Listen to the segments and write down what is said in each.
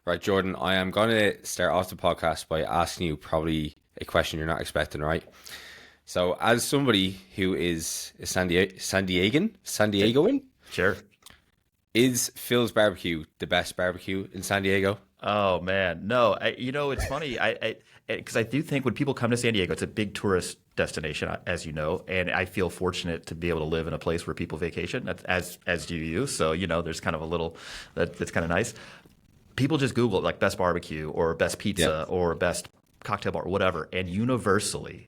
Right, Jordan, I am going to start off the podcast by asking you probably a question you're not expecting, right? So, as somebody who is a San Diegoan, Sure. is Phil's barbecue the best barbecue in San Diego? Oh man, no. It's funny. Because I do think when people come to San Diego, it's a big tourist destination, as you know, and I feel fortunate to be able to live in a place where people vacation, as do you. So there's kind of a little that's kind of nice. People just Google like best barbecue or best Yeah. pizza or best cocktail bar, or whatever, and universally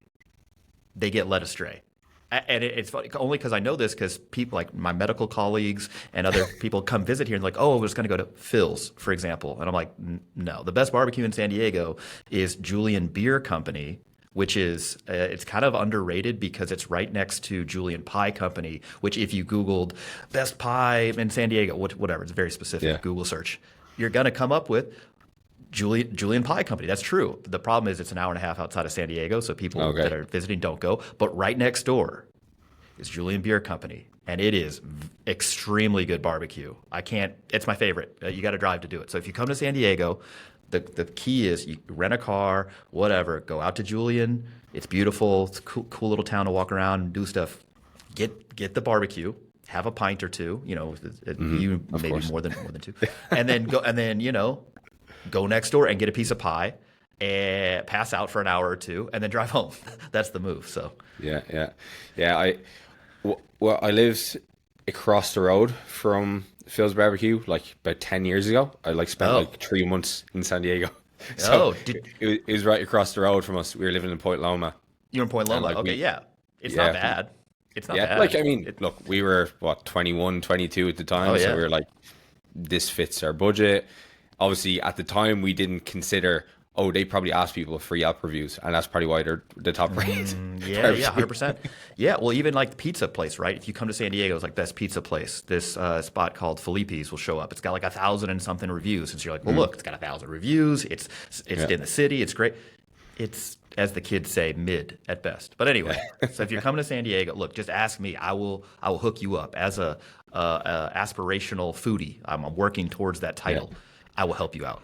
they get led astray. And it's funny only because I know this because people like my medical colleagues and other people come visit here and like, oh, we're just going to go to Phil's, for example. And I'm like, no, the best barbecue in San Diego is Julian Beer Company, which is it's kind of underrated because it's right next to Julian Pie Company, which if you Googled best pie in San Diego, whatever, it's very specific Yeah. Google search, you're going to come up with Julian Pie Company. That's true. The problem is it's an hour and a half outside of San Diego, so people Okay. that are visiting don't go. But right next door is Julian Beer Company, and it is extremely good barbecue. I can't. It's my favorite. You got to drive to do it. So if you come to San Diego, the key is you rent a car, whatever. Go out to Julian. It's beautiful. It's a cool little town to walk around and do stuff. Get the barbecue. Have a pint or two. You of maybe course. more than two, and then go next door and get a piece of pie and pass out for an hour or two and then drive home. That's the move. So Yeah. I lived across the road from Phil's barbecue like about 10 years ago. I spent Oh. like 3 months in San Diego. So Oh, it was right across the road from us. We were living in Point Loma. you're in Point And Loma. like Okay, we, yeah. It's yeah, not bad. It's not yeah. bad. Like, I mean, look, we were, 21, 22 at the Oh time. So yeah. we were like, this fits our budget. Obviously, at the time, we didn't consider, oh, they probably ask people for Yelp reviews. And that's probably why they're the top rated Yeah, 100%. Yeah, well, even like the pizza place, right? If you come to San Diego, it's like best pizza place. This spot called Felipe's will show up. It's got like 1,000 and something reviews. And so you're like, well, look, it's got 1,000 reviews. It's Yeah. in the city. It's great. It's, as the kids say, mid at best. But anyway, so if you're coming to San Diego, look, just ask me. I will hook you up as a aspirational foodie. I'm working towards that title. I will help you out.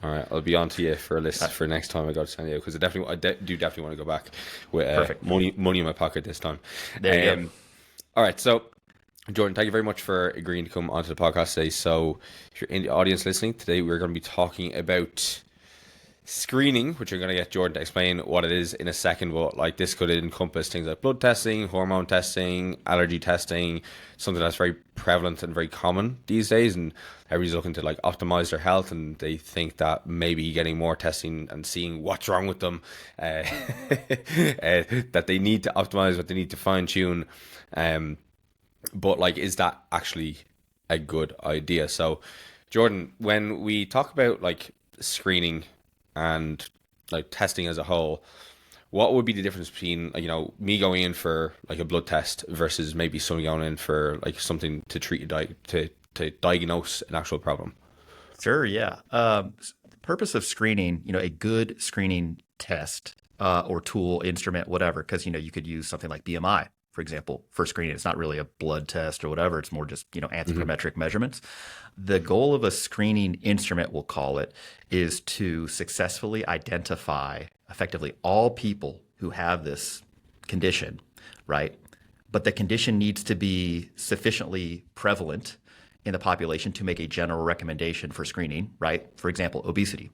All right, I'll be on to you for a list for next time I go to San Diego because do definitely want to go back with Perfect. money in my pocket this time. There you go. All right, so Jordan, thank you very much for agreeing to come onto the podcast today. So if you're in the audience listening today, we're going to be talking about screening, which you're going to get Jordan to explain what it is in a second. But like this could encompass things like blood testing, hormone testing, allergy testing, something that's very prevalent and very common these days. And everybody's looking to like optimize their health, and they think that maybe getting more testing and seeing what's wrong with them, that they need to optimize, what they need to fine tune. But like, is that actually a good idea? So, Jordan, when we talk about like screening and like testing as a whole, what would be the difference between me going in for like a blood test versus maybe someone going in for like something to treat to diagnose an actual problem? Sure, yeah. The purpose of screening, a good screening test or tool, instrument, whatever, because you could use something like BMI, for example, for screening. It's not really a blood test or whatever. It's more just anthropometric measurements. The goal of a screening instrument, we'll call it, is to successfully identify effectively all people who have this condition, right? But the condition needs to be sufficiently prevalent in the population to make a general recommendation for screening, right? For example, obesity,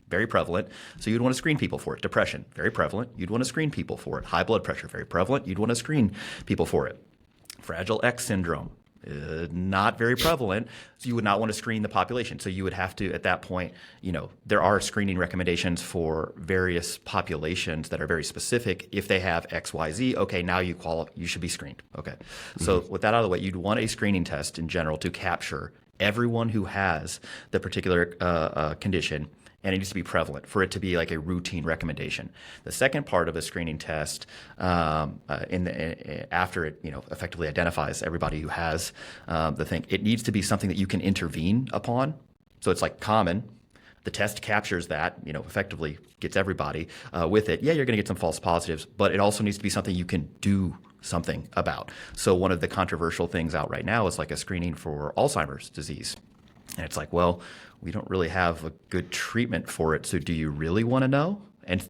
very prevalent. So you'd want to screen people for it. Depression, very prevalent. You'd want to screen people for it. High blood pressure, very prevalent. You'd want to screen people for it. Fragile X syndrome, not very prevalent. So you would not want to screen the population. So you would have to, at that point, there are screening recommendations for various populations that are very specific. If they have X, Y, Z, okay, now you should be screened. Okay. So with that out of the way, you'd want a screening test in general to capture everyone who has the particular condition, and it needs to be prevalent for it to be like a routine recommendation. The second part of a screening test, after it effectively identifies everybody who has the thing, it needs to be something that you can intervene upon. So it's like common. The test captures that, effectively gets everybody with it. Yeah, you're going to get some false positives, but it also needs to be something you can do something about. So one of the controversial things out right now is like a screening for Alzheimer's disease. And it's like, well, we don't really have a good treatment for it. So do you really want to know? And,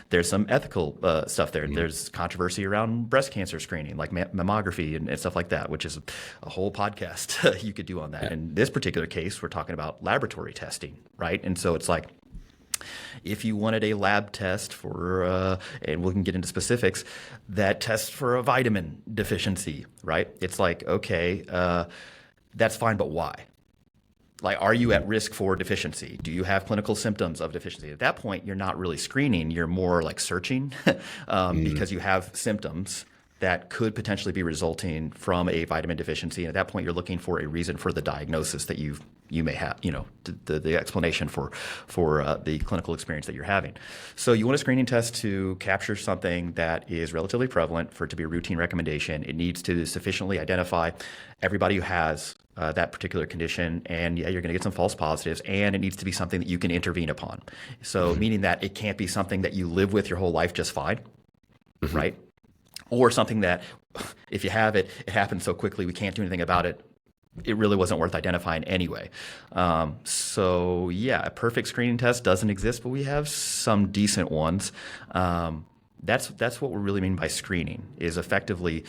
there's some ethical stuff there. There's controversy around breast cancer screening, like mammography and stuff like that, which is a whole podcast you could do on that. Yeah. In this particular case, we're talking about laboratory testing, right? And so it's like, if you wanted a lab test for, and we can get into specifics, that tests for a vitamin deficiency, right? It's like, okay, that's fine, but why? Like, are you at risk for deficiency? Do you have clinical symptoms of deficiency? At that point, you're not really screening. You're more like searching because you have symptoms that could potentially be resulting from a vitamin deficiency. And at that point, you're looking for a reason for the diagnosis that you may have, the explanation for the clinical experience that you're having. So you want a screening test to capture something that is relatively prevalent for it to be a routine recommendation. It needs to sufficiently identify everybody who has that particular condition, and you're going to get some false positives, and it needs to be something that you can intervene upon. So meaning that it can't be something that you live with your whole life just fine, right? Or something that if you have it, it happens so quickly we can't do anything about it. It really wasn't worth identifying anyway. So yeah, a perfect screening test doesn't exist, but we have some decent ones. That's what we really mean by screening, is effectively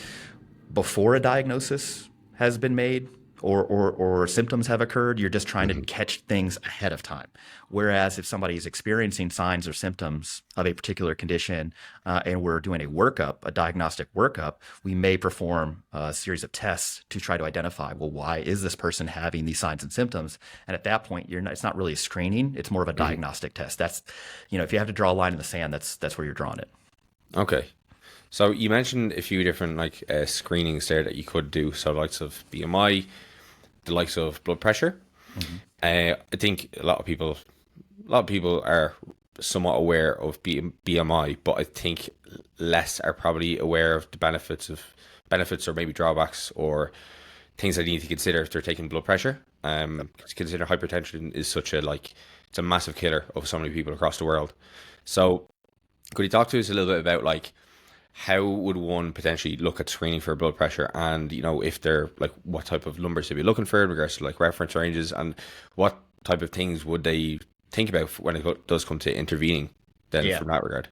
before a diagnosis has been made or symptoms have occurred, you're just trying to catch things ahead of time. Whereas if somebody is experiencing signs or symptoms of a particular condition and we're doing a workup, a diagnostic workup, we may perform a series of tests to try to identify, well, why is this person having these signs and symptoms? And at that point, it's not really a screening, it's more of a diagnostic test. That's, if you have to draw a line in the sand, that's where you're drawing it. Okay. So you mentioned a few different screenings there that you could do. So the likes of BMI, the likes of blood pressure. I think a lot of people are somewhat aware of BMI, but I think less are probably aware of the benefits or maybe drawbacks or things they need to consider if they're taking blood pressure. Consider hypertension is it's a massive killer of so many people across the world. So could you talk to us a little bit about how would one potentially look at screening for blood pressure, and if they're what type of numbers they'd be looking for in regards to reference ranges, and what type of things would they think about when it does come to intervening then from that regard?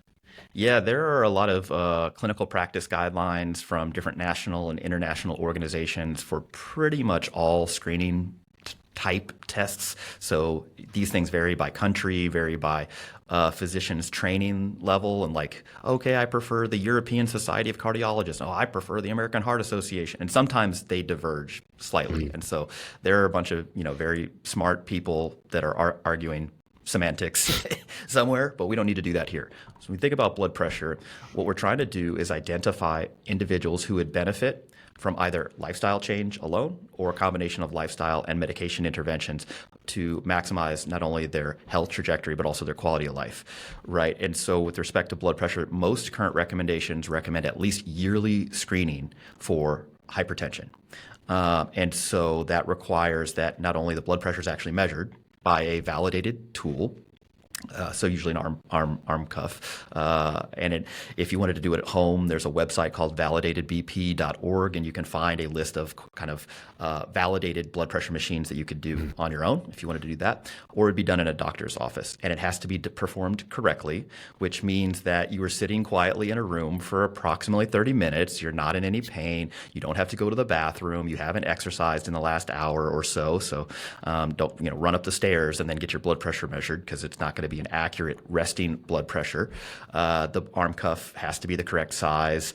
Yeah, there are a lot of clinical practice guidelines from different national and international organizations for pretty much all screening type tests. So these things vary by country, vary by physician's training level, and okay, I prefer the European Society of Cardiologists. Oh, I prefer the American Heart Association. And sometimes they diverge slightly. And so there are a bunch of, very smart people that are arguing semantics somewhere, but we don't need to do that here. So when we think about blood pressure, what we're trying to do is identify individuals who would benefit from either lifestyle change alone or a combination of lifestyle and medication interventions to maximize not only their health trajectory, but also their quality of life, right? And so with respect to blood pressure, most current recommendations recommend at least yearly screening for hypertension. And so that requires that not only the blood pressure is actually measured by a validated tool, so usually an arm cuff. If you wanted to do it at home, there's a website called validatedbp.org, and you can find a list of kind of validated blood pressure machines that you could do on your own if you wanted to do that, or it'd be done in a doctor's office. And it has to be performed correctly, which means that you are sitting quietly in a room for approximately 30 minutes. You're not in any pain. You don't have to go to the bathroom. You haven't exercised in the last hour or so. So don't run up the stairs and then get your blood pressure measured, because it's not going to be an accurate resting blood pressure. The arm cuff has to be the correct size.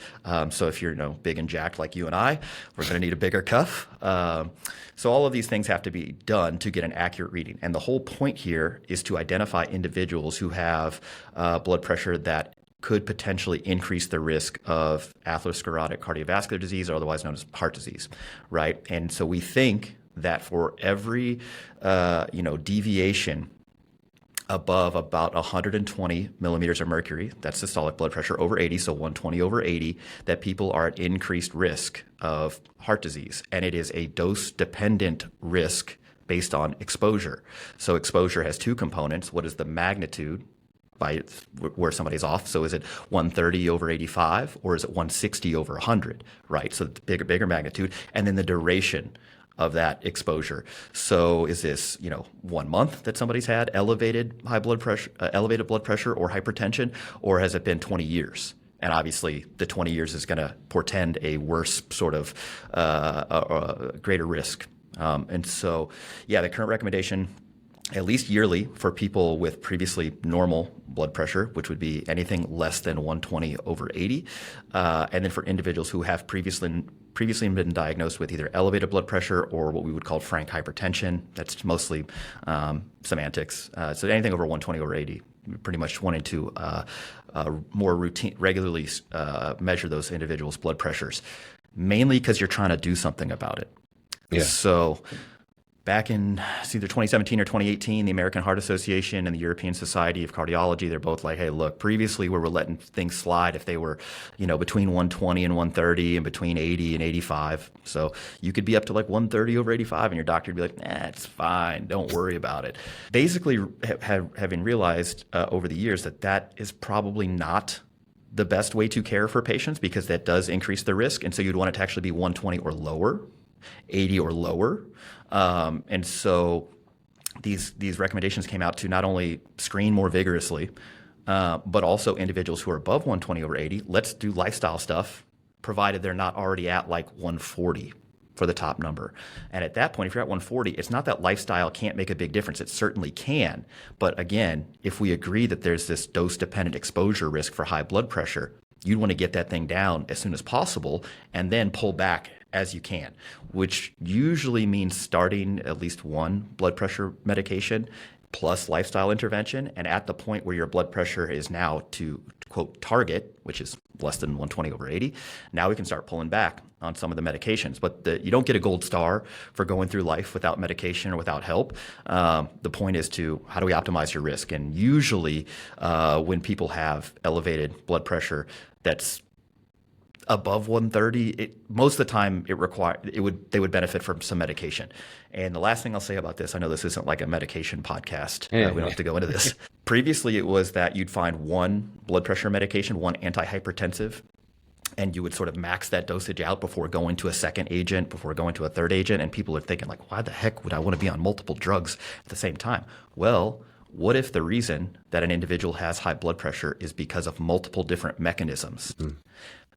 So if you're big and jacked like you and I, we're going to need a bigger cuff. So all of these things have to be done to get an accurate reading. And the whole point here is to identify individuals who have blood pressure that could potentially increase the risk of atherosclerotic cardiovascular disease, or otherwise known as heart disease, right? And so we think that for every deviation above about 120 millimeters of mercury, that's systolic blood pressure, over 80, so 120 over 80, that people are at increased risk of heart disease. And it is a dose-dependent risk based on exposure. So exposure has two components. What is the magnitude by where somebody's off? So is it 130 over 85, or is it 160 over 100, right? So bigger magnitude. And then the duration of that exposure. So is this, 1 month that somebody's had elevated blood pressure or hypertension, or has it been 20 years? And obviously, the 20 years is going to portend a worse sort of greater risk. And so, the current recommendation, at least yearly, for people with previously normal blood pressure, which would be anything less than 120/80, and then for individuals who have previously been diagnosed with either elevated blood pressure or what we would call frank hypertension. That's mostly semantics. So anything over 120/80, pretty much wanting to more regularly measure those individuals' blood pressures, mainly because you're trying to do something about it. Yeah. So back in either 2017 or 2018, the American Heart Association and the European Society of Cardiology, they're both like, hey, look, previously we were letting things slide if they were, between 120 and 130 and between 80 and 85. So you could be up to like 130/85 and your doctor would be like, it's fine, don't worry about it. Basically, having realized over the years that is probably not the best way to care for patients, because that does increase the risk. And so you'd want it to actually be 120 or lower, 80 or lower. And so these recommendations came out to not only screen more vigorously, but also individuals who are above 120/80, let's do lifestyle stuff, provided they're not already at like 140 for the top number. And at that point, if you're at 140, it's not that lifestyle can't make a big difference. It certainly can. But again, if we agree that there's this dose-dependent exposure risk for high blood pressure, you'd want to get that thing down as soon as possible and then pull back as you can, which usually means starting at least one blood pressure medication plus lifestyle intervention. And at the point where your blood pressure is now to, quote, target, which is less than 120/80, now we can start pulling back on some of the medications. But you don't get a gold star for going through life without medication or without help. The point is how do we optimize your risk? And usually when people have elevated blood pressure that's above 130, most of the time they would benefit from some medication. And the last thing I'll say about this, I know this isn't like a medication podcast. We don't have to go into this. Previously, it was that you'd find one blood pressure medication, one antihypertensive, and you would sort of max that dosage out before going to a second agent, before going to a third agent. And people are thinking like, why the heck would I want to be on multiple drugs at the same time? Well, what if the reason that an individual has high blood pressure is because of multiple different mechanisms?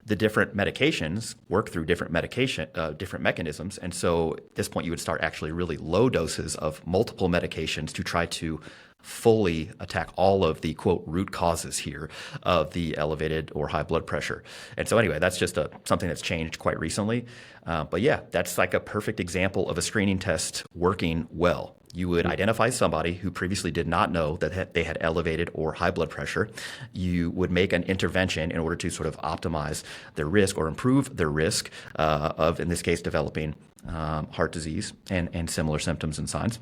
The different medications work through different mechanisms. And so at this point, you would start actually really low doses of multiple medications to try to fully attack all of the, quote, root causes here of the elevated or high blood pressure. And so anyway, that's just something that's changed quite recently. But yeah, that's like a perfect example of a screening test working well. You would identify somebody who previously did not know that they had elevated or high blood pressure. You would make an intervention in order to sort of optimize their risk or improve their risk of, in this case, developing heart disease and similar symptoms and signs.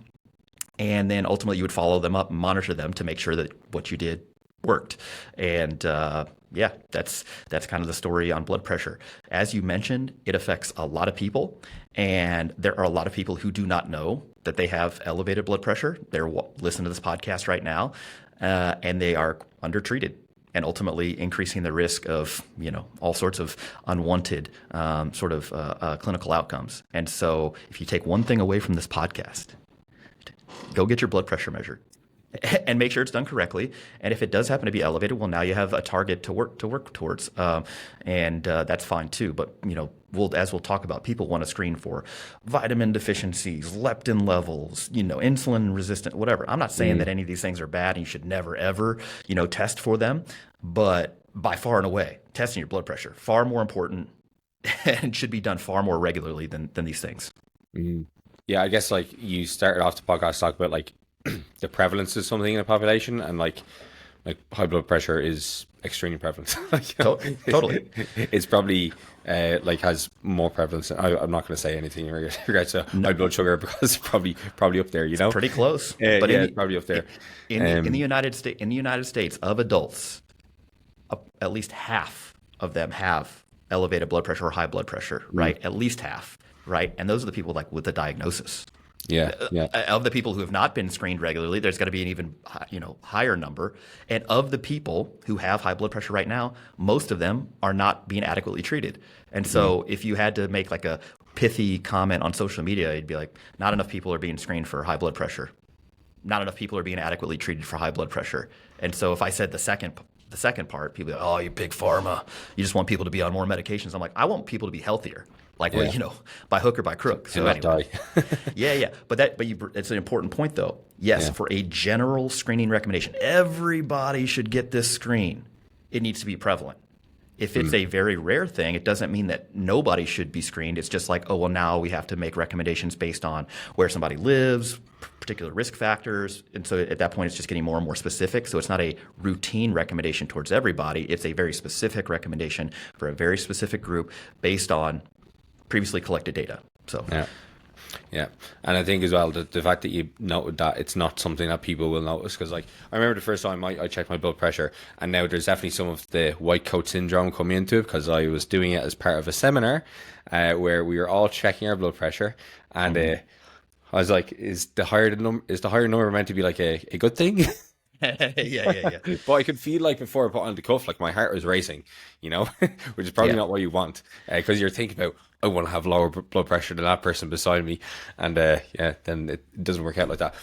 And then ultimately you would follow them up and monitor them to make sure that what you did worked. And that's kind of the story on blood pressure. As you mentioned, it affects a lot of people. And there are a lot of people who do not know that they have elevated blood pressure. They're listening to this podcast right now, and they are undertreated, and ultimately increasing the risk of, all sorts of unwanted clinical outcomes. And so if you take one thing away from this podcast, go get your blood pressure measured and make sure it's done correctly. And if it does happen to be elevated, well, now you have a target to work towards. And that's fine too. But, as we'll talk about, people want to screen for vitamin deficiencies, leptin levels, insulin resistant, whatever. I'm not saying that any of these things are bad and you should never, ever, test for them. But by far and away, testing your blood pressure, far more important and should be done far more regularly than these things. Yeah, I guess like you started off the podcast talking about like the prevalence of something in a population, and like high blood pressure is extremely prevalent. Totally. It's probably has more prevalence. I'm not going to say anything in regards to high blood sugar because it's probably up there. It's pretty close. But it's probably up there. In the United States of adults, at least half of them have elevated blood pressure or high blood pressure. Right, at least half. Right, and those are the people with the diagnosis. Yeah. Of the people who have not been screened regularly, there's got to be an even higher number. And of the people who have high blood pressure right now, most of them are not being adequately treated. And so if you had to make like a pithy comment on social media, you'd be like, not enough people are being screened for high blood pressure. Not enough people are being adequately treated for high blood pressure. And so if I said the second part, people are like, oh, you big pharma, you just want people to be on more medications. I'm like, I want people to be healthier, like, Yeah. well, by hook or by crook. So not anyway, die. yeah. But it's an important point though. Yes, Yeah. for a general screening recommendation, everybody should get this screen. It needs to be prevalent. If it's a very rare thing, it doesn't mean that nobody should be screened. It's just like, oh, well, now we have to make recommendations based on where somebody lives, particular risk factors. And so at that point, it's just getting more and more specific. So it's not a routine recommendation towards everybody. It's a very specific recommendation for a very specific group based on previously collected data. So Yeah. Yeah, and I think as well the fact that you noted that it's not something that people will notice, because like I remember the first time I checked my blood pressure, and now there's definitely some of the white coat syndrome coming into it, because I was doing it as part of a seminar where we were all checking our blood pressure, and I was like, is the higher number meant to be like a good thing? yeah. But I could feel like before I put on the cuff, like my heart was racing, which is probably not what you want, because you're thinking about, I want to have lower blood pressure than that person beside me, and then it doesn't work out like that.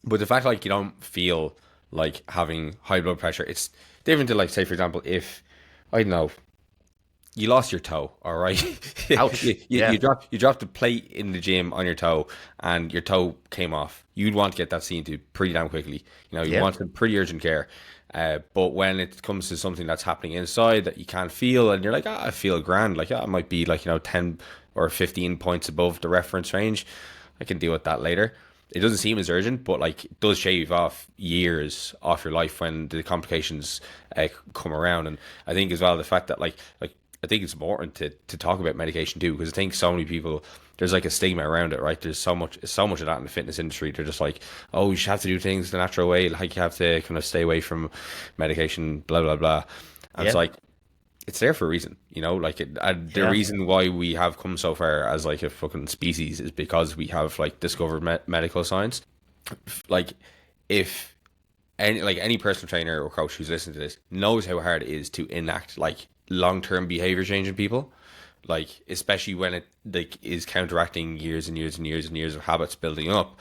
But the fact like you don't feel like having high blood pressure, it's different to like, say for example, if I don't know, you lost your toe, all right? Ouch. You dropped the plate in the gym on your toe, and your toe came off. You'd want to get that seen to pretty damn quickly. You want some pretty urgent care. But when it comes to something that's happening inside that you can't feel, and you're like, I feel grand. Like, I might be like 10 or 15 points above the reference range. I can deal with that later. It doesn't seem as urgent, but like it does shave off years off your life when the complications come around. And I think as well the fact that like I think it's important to talk about medication too, because I think so many people, there's like a stigma around it, right? There's so much of that in the fitness industry. They're just like, oh, you should have to do things the natural way, like you have to kind of stay away from medication, blah blah blah. And it's like, it's there for a reason, the reason why we have come so far as like a fucking species is because we have like discovered medical science. Like, if any personal trainer or coach who's listening to this knows how hard it is to enact like long-term behavior change in people, like especially when it like is counteracting years and years and years and years of habits building up.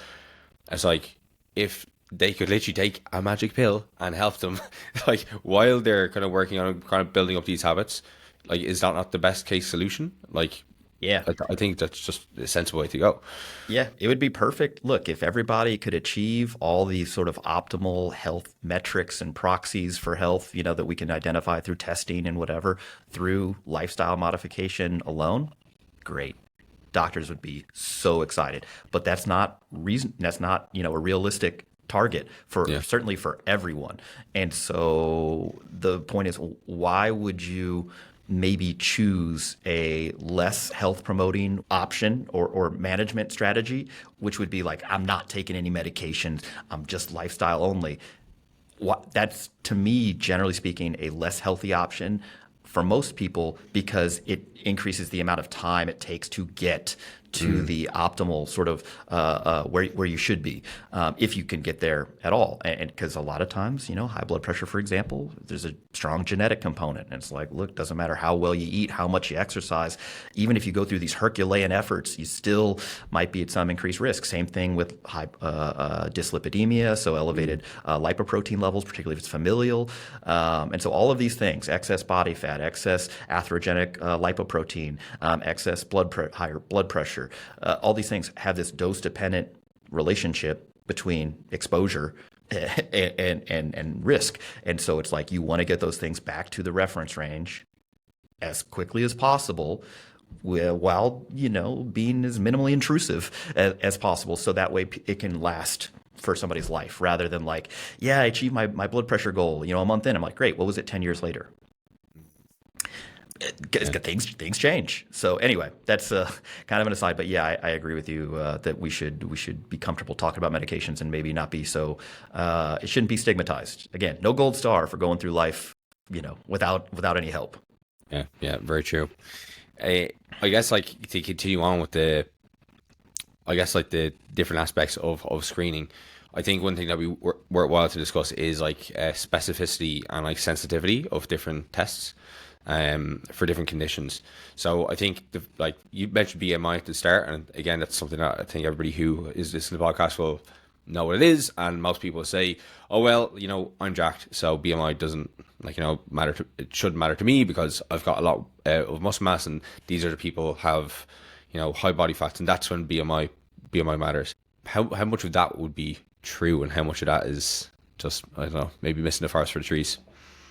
It's like, if they could literally take a magic pill and help them like while they're kind of working on kind of building up these habits, like, is that not the best case solution? Like, Yeah. I think that's just a sensible way to go. Yeah, it would be perfect. Look, if everybody could achieve all these sort of optimal health metrics and proxies for health, that we can identify through testing and whatever, through lifestyle modification alone, great. Doctors would be so excited. But that's not a realistic target for certainly for everyone. And so the point is, why would you maybe choose a less health promoting option or management strategy, which would be like, I'm not taking any medications, I'm just lifestyle only? That's, to me, generally speaking, a less healthy option for most people, because it increases the amount of time it takes to get to the optimal sort of where you should be, if you can get there at all. And because a lot of times, high blood pressure, for example, there's a strong genetic component. And it's like, look, doesn't matter how well you eat, how much you exercise, even if you go through these Herculean efforts, you still might be at some increased risk. Same thing with high dyslipidemia, so elevated lipoprotein levels, particularly if it's familial. And so all of these things, excess body fat, excess atherogenic lipoprotein, excess higher blood pressure, all these things have this dose-dependent relationship between exposure and risk. And so it's like, you want to get those things back to the reference range as quickly as possible, while being as minimally intrusive as possible, so that way it can last for somebody's life, rather than like, I achieved my blood pressure goal a month in. I'm like, great, what was it 10 years later? Things change. So anyway, that's kind of an aside. But yeah, I agree with you that we should be comfortable talking about medications, and maybe not be so. It shouldn't be stigmatized. Again, no gold star for going through life, without any help. Yeah, very true. I guess like to continue on with the different aspects of screening. I think one thing that we worthwhile to discuss is like specificity and like sensitivity of different tests. for different conditions. So I think, like you mentioned BMI at the start, and again, that's something that I think everybody who is listening to the podcast will know what it is. And most people say, oh, well, I'm jacked, so BMI doesn't, matter it shouldn't matter to me because I've got a lot of muscle mass, and these are the people have, high body fats, and that's when BMI matters. How much of that would be true, and how much of that is just, I don't know, maybe missing the forest for the trees?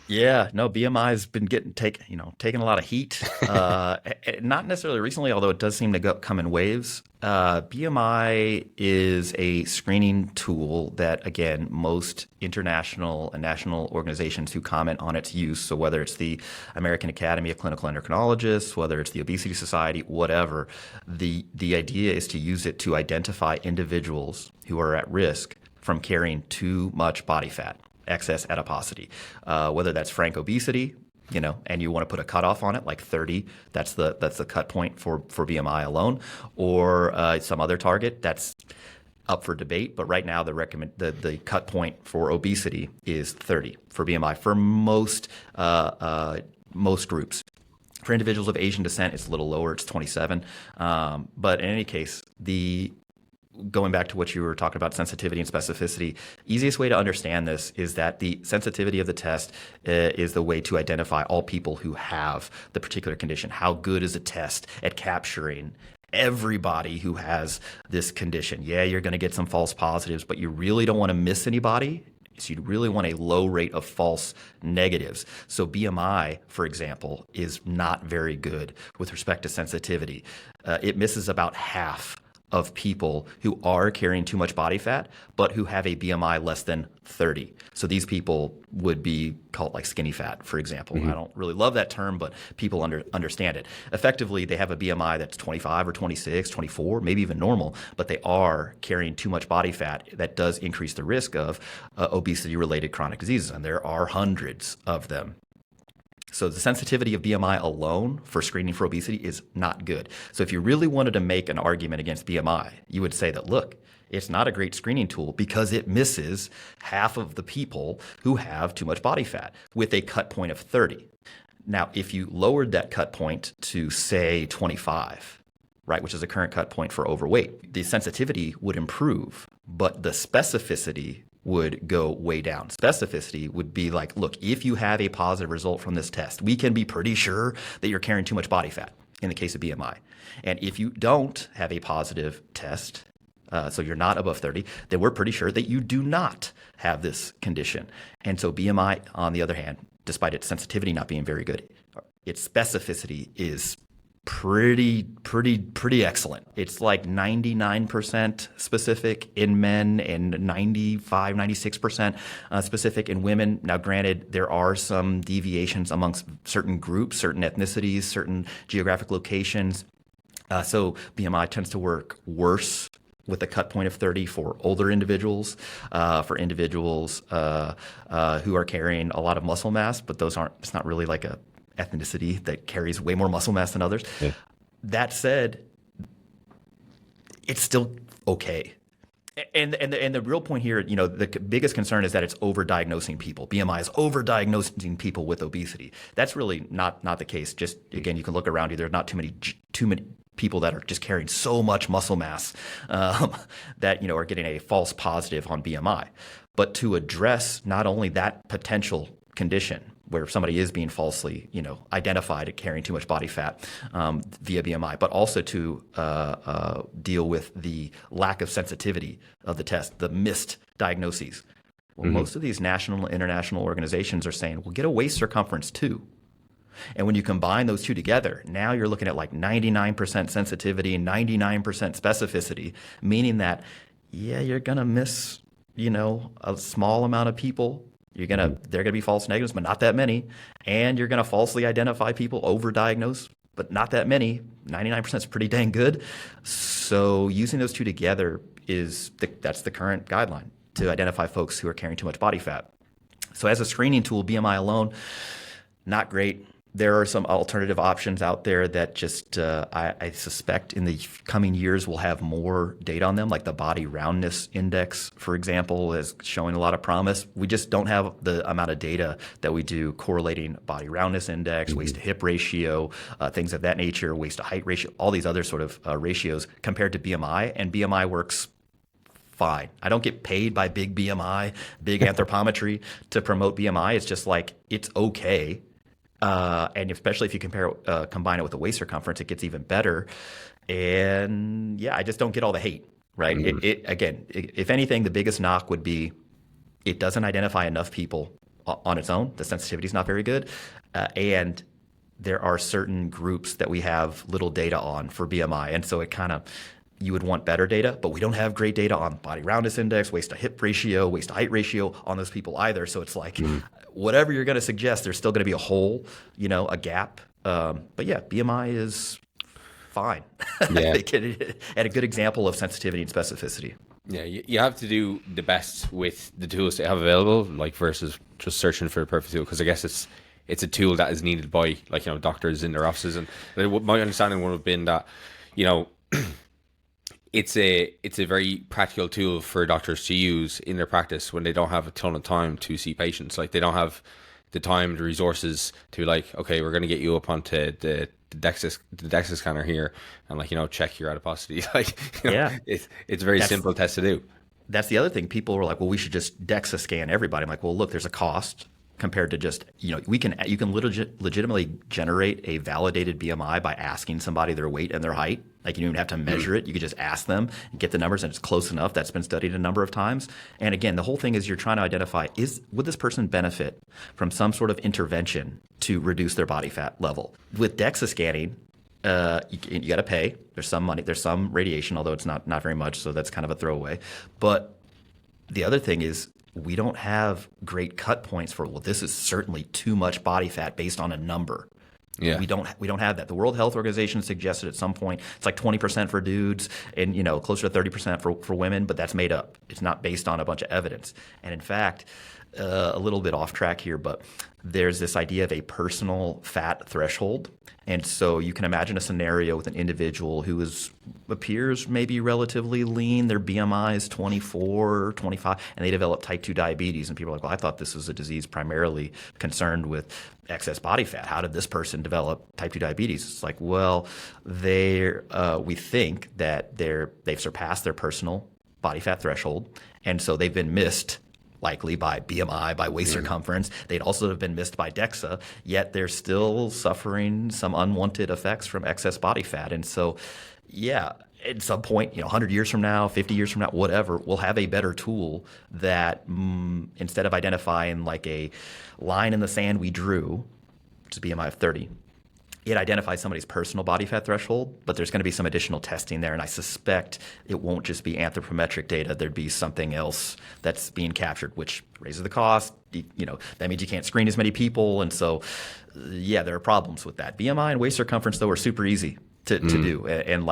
Yeah, no, BMI has been taking a lot of heat. Not necessarily recently, although it does seem to come in waves. BMI is a screening tool that, again, most international and national organizations who comment on its use, so whether it's the American Academy of Clinical Endocrinologists, whether it's the Obesity Society, whatever, the idea is to use it to identify individuals who are at risk from carrying too much body fat, excess adiposity, whether that's frank obesity, and you want to put a cutoff on it, like 30, that's the cut point for BMI alone, or some other target that's up for debate. But right now, the cut point for obesity is 30 for BMI for most groups. For individuals of Asian descent, it's a little lower, it's 27. But in any case, going back to what you were talking about, sensitivity and specificity, easiest way to understand this is that the sensitivity of the test is the way to identify all people who have the particular condition. How good is a test at capturing everybody who has this condition? Yeah, you're going to get some false positives, but you really don't want to miss anybody. So you really want a low rate of false negatives. So BMI, for example, is not very good with respect to sensitivity. It misses about half of people who are carrying too much body fat, but who have a BMI less than 30. So these people would be called like skinny fat, for example. I don't really love that term, but people understand it. Effectively, they have a BMI that's 25 or 26, 24, maybe even normal, but they are carrying too much body fat. That does increase the risk of obesity-related chronic diseases, and there are hundreds of them. So the sensitivity of BMI alone for screening for obesity is not good. So if you really wanted to make an argument against BMI, you would say that, look, it's not a great screening tool because it misses half of the people who have too much body fat with a cut point of 30. Now, if you lowered that cut point to, say, 25, right, which is the current cut point for overweight, the sensitivity would improve, but the specificity would go way down. Specificity would be like, look, if you have a positive result from this test, we can be pretty sure that you're carrying too much body fat in the case of BMI. And if you don't have a positive test, so you're not above 30, then we're pretty sure that you do not have this condition. And so BMI, on the other hand, despite its sensitivity not being very good, its specificity is pretty excellent. It's like 99% specific in men and 96% specific in women. Now, granted, there are some deviations amongst certain groups, certain ethnicities, certain geographic locations. So BMI tends to work worse with a cut point of 30 for older individuals, for individuals who are carrying a lot of muscle mass, but it's not really like a ethnicity that carries way more muscle mass than others. Yeah. That said, it's still okay. And the real point here, the biggest concern is that it's overdiagnosing people. BMI is overdiagnosing people with obesity. That's really not the case. Just again, you can look around you. There's not too many people that are just carrying so much muscle mass that are getting a false positive on BMI. But to address not only that potential condition where somebody is being falsely, identified at carrying too much body fat via BMI, but also to deal with the lack of sensitivity of the test, the missed diagnoses. Well, most of these national and international organizations are saying, well, get a waist circumference too. And when you combine those two together, now you're looking at like 99% sensitivity, 99% specificity, meaning that, you're going to miss, a small amount of people. They're gonna be false negatives, but not that many. And you're gonna falsely identify people, overdiagnose, but not that many. 99% is pretty dang good. So using those two together that's the current guideline to identify folks who are carrying too much body fat. So as a screening tool, BMI alone, not great. There are some alternative options out there that just I suspect in the coming years will have more data on them, like the body roundness index, for example, is showing a lot of promise. We just don't have the amount of data that we do correlating body roundness index, waist to hip ratio, things of that nature, waist to height ratio, all these other sort of ratios compared to BMI. And BMI works fine. I don't get paid by big BMI, big anthropometry to promote BMI. It's just like, it's okay. And especially if you combine it with the waist circumference, it gets even better. And yeah, I just don't get all the hate, right? Again, if anything, the biggest knock would be it doesn't identify enough people on its own. The sensitivity is not very good. And there are certain groups that we have little data on for BMI. And so it kind of, you would want better data, but we don't have great data on body roundness index, waist to hip ratio, waist to height ratio on those people either. So it's like, whatever you're going to suggest, there's still going to be a hole, a gap. But yeah, BMI is fine. Yeah. And a good example of sensitivity and specificity. Yeah, you have to do the best with the tools they have available, like versus just searching for the perfect tool. Because I guess it's a tool that is needed by doctors in their offices. And my understanding would have been that it's a very practical tool for doctors to use in their practice when they don't have a ton of time to see patients. Like they don't have the time, the resources to okay, we're going to get you up onto the DEXA scanner here and check your adiposity. It's a very simple test to do. That's the other thing. People were like, well, we should just DEXA scan everybody. I'm like, well, look, there's a cost compared to just, you can legitimately generate a validated BMI by asking somebody their weight and their height. Like you don't even have to measure it. You could just ask them and get the numbers, and it's close enough. That's been studied a number of times. And again, the whole thing is you're trying to identify, would this person benefit from some sort of intervention to reduce their body fat level? With DEXA scanning, you got to pay. There's some money. There's some radiation, although it's not very much. So that's kind of a throwaway. But the other thing is, we don't have great cut points for, well, this is certainly too much body fat based on a number. Yeah. We don't have that. The World Health Organization suggested at some point it's like 20% for dudes and closer to 30% for women, but that's made up. It's not based on a bunch of evidence. And in fact, a little bit off track here, but there's this idea of a personal fat threshold. And so you can imagine a scenario with an individual who appears maybe relatively lean. Their BMI is 24, 25, and they develop type 2 diabetes. And people are like, well, I thought this was a disease primarily concerned with excess body fat. How did this person develop type 2 diabetes? It's like, well, we think that they've surpassed their personal body fat threshold. And so they've been missed likely by BMI, by waist circumference. They'd also have been missed by DEXA, yet they're still suffering some unwanted effects from excess body fat. And so, yeah, at some point, 100 years from now, 50 years from now, whatever, we'll have a better tool that instead of identifying like a line in the sand we drew, which is BMI of 30, it identifies somebody's personal body fat threshold, but there's going to be some additional testing there. And I suspect it won't just be anthropometric data. There'd be something else that's being captured, which raises the cost. That means you can't screen as many people. And so, yeah, there are problems with that. BMI and waist circumference, though, are super easy to do. And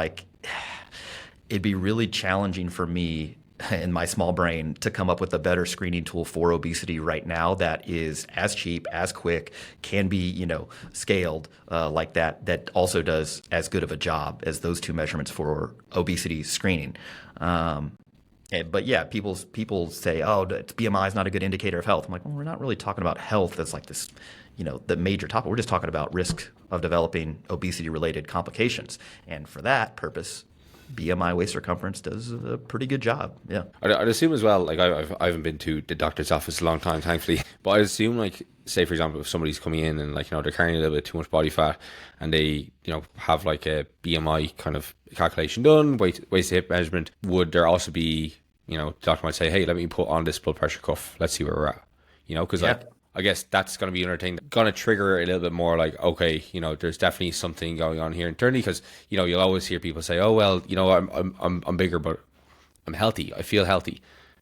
it'd be really challenging for me in my small brain to come up with a better screening tool for obesity right now that is as cheap, as quick, can be, scaled like that also does as good of a job as those two measurements for obesity screening. But yeah, people say, oh, BMI is not a good indicator of health. I'm like, well, we're not really talking about health as like this, the major topic. We're just talking about risk of developing obesity-related complications. And for that purpose, BMI waist circumference does a pretty good job. Yeah. I'd assume as well, I haven't been to the doctor's office a long time, thankfully, but I'd assume say for example, if somebody's coming in and they're carrying a little bit too much body fat and they, have a BMI kind of calculation done, waist to hip measurement, would there also be, the doctor might say, hey, let me put on this blood pressure cuff. Let's see where we're at, because I guess that's going to be another thing that's going to trigger a little bit more okay, there's definitely something going on here internally because, you'll always hear people say, oh, well, I'm bigger, but I'm healthy. I feel healthy.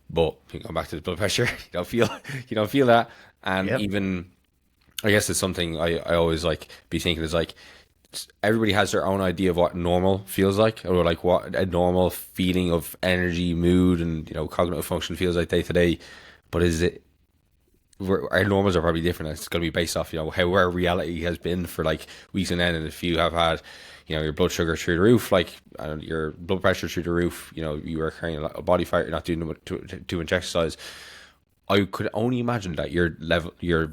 But going back to the blood pressure, you don't feel that. And even, I guess it's something I always be thinking is everybody has their own idea of what normal feels like or what a normal feeling of energy, mood, and, cognitive function feels like day to day. But is it our normals are probably different. It's going to be based off, how our reality has been for like weeks on end. And if you have had, your blood sugar through the roof, like your blood pressure through the roof, you are carrying a lot of body fat, you're not doing too much exercise. I could only imagine that your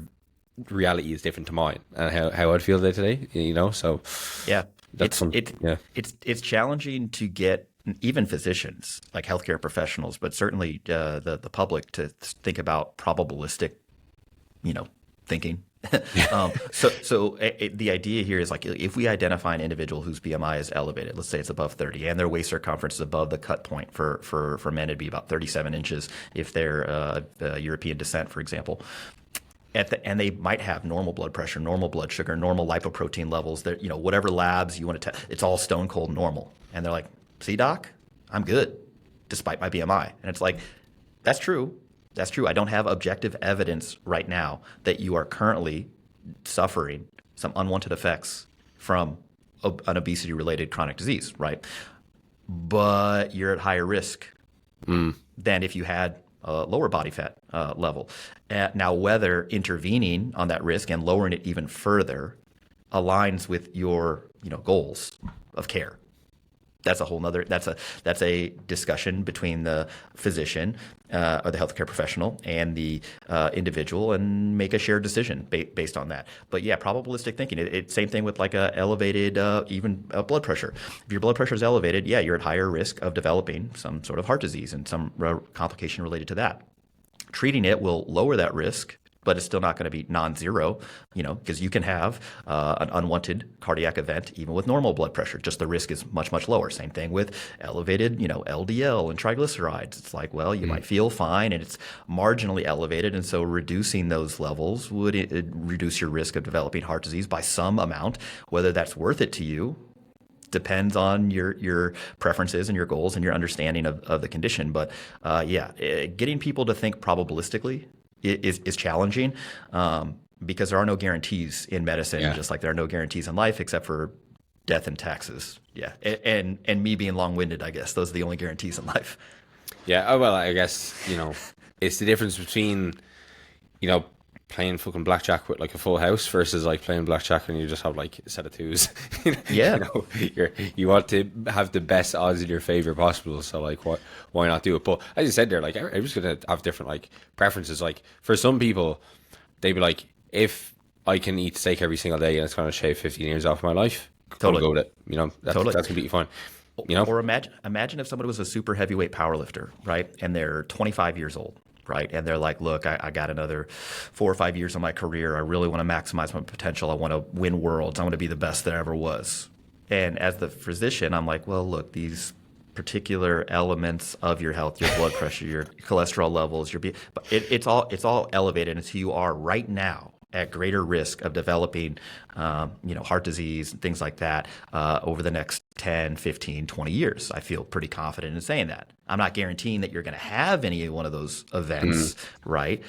reality is different to mine, and how I'd feel today. So Yeah, that's it's challenging to get even physicians, like healthcare professionals, but certainly the public, to think about probabilistic, thinking. The idea here is like, if we identify an individual whose BMI is elevated, let's say it's above 30, and their waist circumference is above the cut point for men, it'd be about 37 inches if they're European descent, for example. And they might have normal blood pressure, normal blood sugar, normal lipoprotein levels. That whatever labs you want to test, it's all stone cold normal. And they're like, "See, doc, I'm good, despite my BMI." And it's like, that's true. That's true. I don't have objective evidence right now that you are currently suffering some unwanted effects from an obesity-related chronic disease, right? But you're at higher risk than if you had a lower body fat level. Now, whether intervening on that risk and lowering it even further aligns with your goals of care, that's a whole nother. That's a discussion between the physician or the healthcare professional and the individual, and make a shared decision based on that. But yeah, probabilistic thinking. It's same thing with like a elevated blood pressure. If your blood pressure is elevated, yeah, you're at higher risk of developing some sort of heart disease and some complication related to that. Treating it will lower that risk, but it's still not going to be non-zero, because you can have an unwanted cardiac event even with normal blood pressure. Just the risk is much, much lower. Same thing with elevated, LDL and triglycerides. It's like, well, you might feel fine and it's marginally elevated. And so reducing those levels would reduce your risk of developing heart disease by some amount. Whether that's worth it to you depends on your preferences and your goals and your understanding of the condition. But getting people to think probabilistically is challenging, because there are no guarantees in medicine, just like there are no guarantees in life except for death and taxes. Yeah, and me being long-winded, I guess those are the only guarantees in life. Yeah, well, I guess it's the difference between playing fucking blackjack with like a full house versus like playing blackjack and you just have like a set of twos. Yeah, you want to have the best odds in your favor possible. So like, why not do it? But as you said there, like everyone's gonna have different like preferences. Like for some people, they'd be like, if I can eat steak every single day and it's gonna shave 15 years off my life, totally go with it. That's completely fine. Or imagine if somebody was a super heavyweight powerlifter, right? And they're 25 years old. Right. And they're like, look, I got another 4 or 5 years of my career. I really want to maximize my potential. I want to win worlds. I want to be the best there ever was. And as the physician, I'm like, well, look, these particular elements of your health, your blood pressure, your cholesterol levels, it's all elevated. And so you are right now at greater risk of developing, heart disease and things like that over the next 10, 15, 20 years. I feel pretty confident in saying that. I'm not guaranteeing that you're going to have any one of those events, right?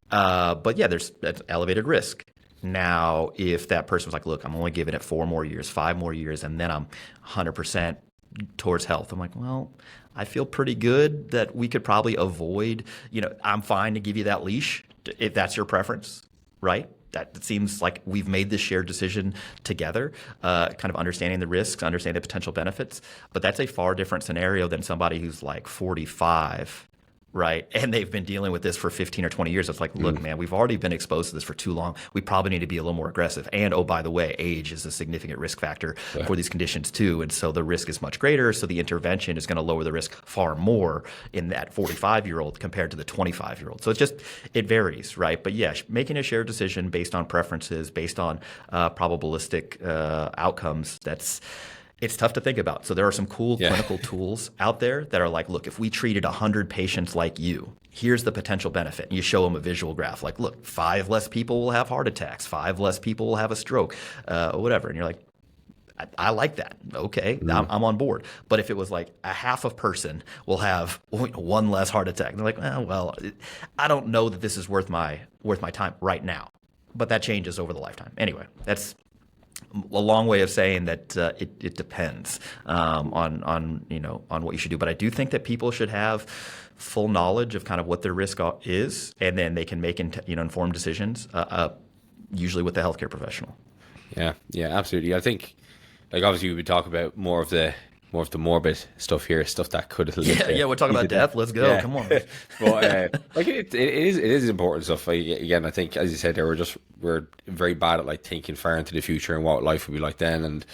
But yeah, that's elevated risk. Now, if that person was like, look, I'm only giving it 4 more years, 5 more years, and then I'm 100% towards health. I'm like, well, I feel pretty good that we could probably avoid, I'm fine to give you that leash if that's your preference. Right? That seems like we've made this shared decision together, kind of understanding the risks, understanding the potential benefits. But that's a far different scenario than somebody who's like 45, right? And they've been dealing with this for 15 or 20 years. It's like, look, man, we've already been exposed to this for too long. We probably need to be a little more aggressive. And oh, by the way, age is a significant risk factor for these conditions too. And so the risk is much greater. So the intervention is going to lower the risk far more in that 45-year-old compared to the 25-year-old. So it varies, right? But yeah, making a shared decision based on preferences, based on probabilistic outcomes, it's tough to think about. So there are some cool clinical tools out there that are like, look, if we treated 100 patients like you, here's the potential benefit. And you show them a visual graph like, look, 5 less people will have heart attacks, 5 less people will have a stroke, whatever. And you're like, I like that. Okay, I'm on board. But if it was like a half a person will have 1 less heart attack, and they're like, well, I don't know that this is worth my time right now. But that changes over the lifetime. Anyway, that's A long way of saying that it depends on what you should do. But I do think that people should have full knowledge of kind of what their risk is, and then they can make informed decisions, usually with the healthcare professional. Yeah, yeah, absolutely. I think, like, obviously we would talk about more of the morbid stuff here, stuff that could lead Yeah, we're talking about death. Let's go. Yeah. Come on. But like it is important stuff. Like, again, I think, as you said there, we're very bad at like thinking far into the future and what life would be like then. And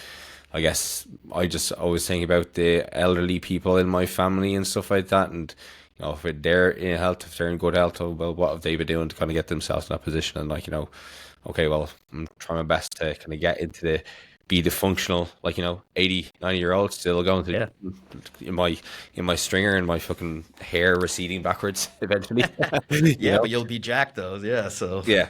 I guess I just always think about the elderly people in my family and stuff like that. And if they're in health, if they're in good health, well, what have they been doing to kind of get themselves in that position? And like, okay, well, I'm trying my best to kind of get into be the functional, like, 80, 90-year-old still going to in my stringer and my fucking hair receding backwards eventually. Yeah, but you'll be jacked though. Yeah, so yeah.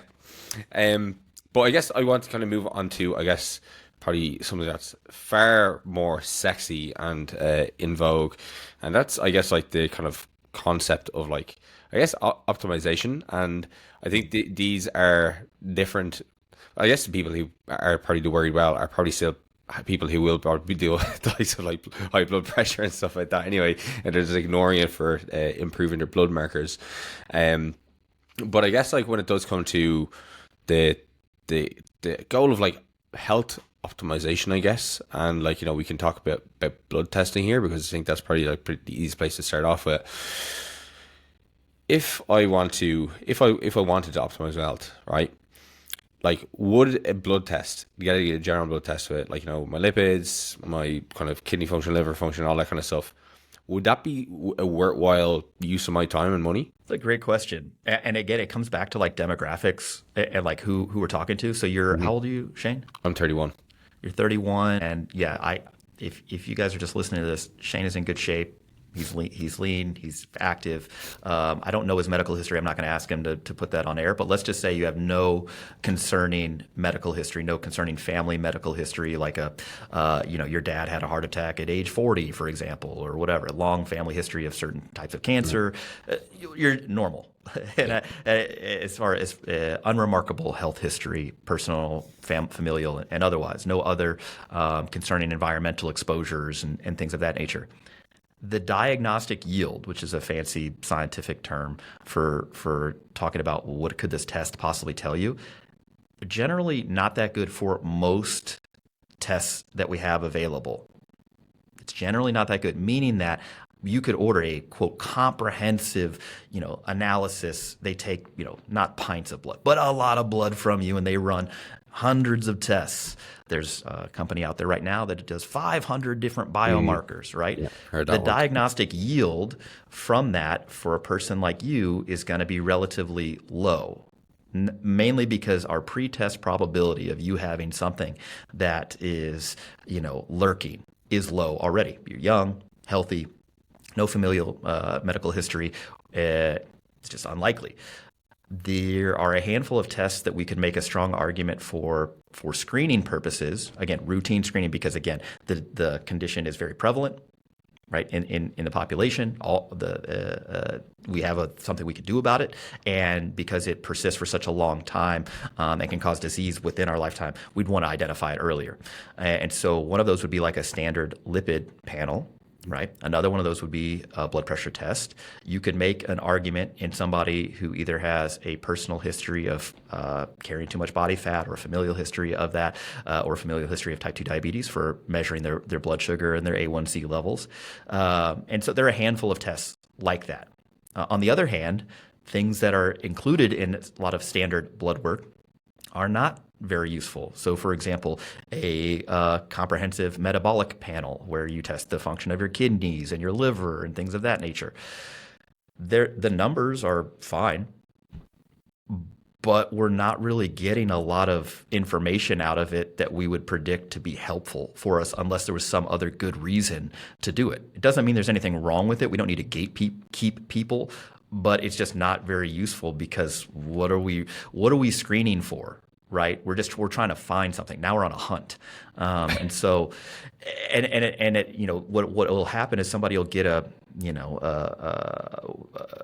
But I guess I want to kind of move on to, I guess, probably something that's far more sexy and in vogue, and that's, I guess, like the kind of concept of, like, I guess, optimization. And I think these are different. I guess the people who are probably worried well are probably still people who will probably deal with the likes of like high blood pressure and stuff like that anyway, and they're just ignoring it for improving their blood markers. But I guess, like, when it does come to the goal of, like, health optimization, I guess, and, like, we can talk about blood testing here, because I think that's probably like pretty easy place to start off with. If I wanted to optimize my health, right? Like, would a blood test, get a general blood test with, like, my lipids, my kind of kidney function, liver function, all that kind of stuff, would that be a worthwhile use of my time and money? it's a great question. And again, it comes back to like demographics and like who we're talking to. So you're how old are you, Shane? I'm 31. You're 31, and yeah, if you guys are just listening to this, Shane is in good shape. He's lean, he's active. I don't know his medical history. I'm not going to ask him to put that on air, but let's just say you have no concerning medical history, no concerning family medical history, like your dad had a heart attack at age 40, for example, or whatever, long family history of certain types of cancer. You're normal. And as far as unremarkable health history, personal, familial, and otherwise, no other concerning environmental exposures and things of that nature. The diagnostic yield, which is a fancy scientific term for talking about what could this test possibly tell you, generally not that good for most tests that we have available. It's generally not that good, meaning that you could order a, quote, comprehensive, analysis. They take, not pints of blood, but a lot of blood from you, and they run hundreds of tests. There's a company out there right now that does 500 different biomarkers, right? Yeah, heard that the one. diagnostic yield from that for a person like you is going to be relatively low, mainly because our pre-test probability of you having something that is, lurking is low already. You're young, healthy, no familial medical history. It's just unlikely. There are a handful of tests that we could make a strong argument for screening purposes. Again, routine screening, because again, the condition is very prevalent, right? In the population, we have something we could do about it, and because it persists for such a long time and can cause disease within our lifetime, we'd want to identify it earlier. And so one of those would be like a standard lipid panel. Right. Another one of those would be a blood pressure test. You could make an argument in somebody who either has a personal history of carrying too much body fat, or a familial history of that, or a familial history of type 2 diabetes, for measuring their blood sugar and their A1C levels. And so there are a handful of tests like that. On the other hand, things that are included in a lot of standard blood work are not very useful. So, for example, a comprehensive metabolic panel where you test the function of your kidneys and your liver and things of that nature. The numbers are fine, but we're not really getting a lot of information out of it that we would predict to be helpful for us, unless there was some other good reason to do it. It doesn't mean there's anything wrong with it. We don't need to keep people, but it's just not very useful, because what are we screening for? Right, we're trying to find something. Now we're on a hunt, and so, what will happen is somebody will get a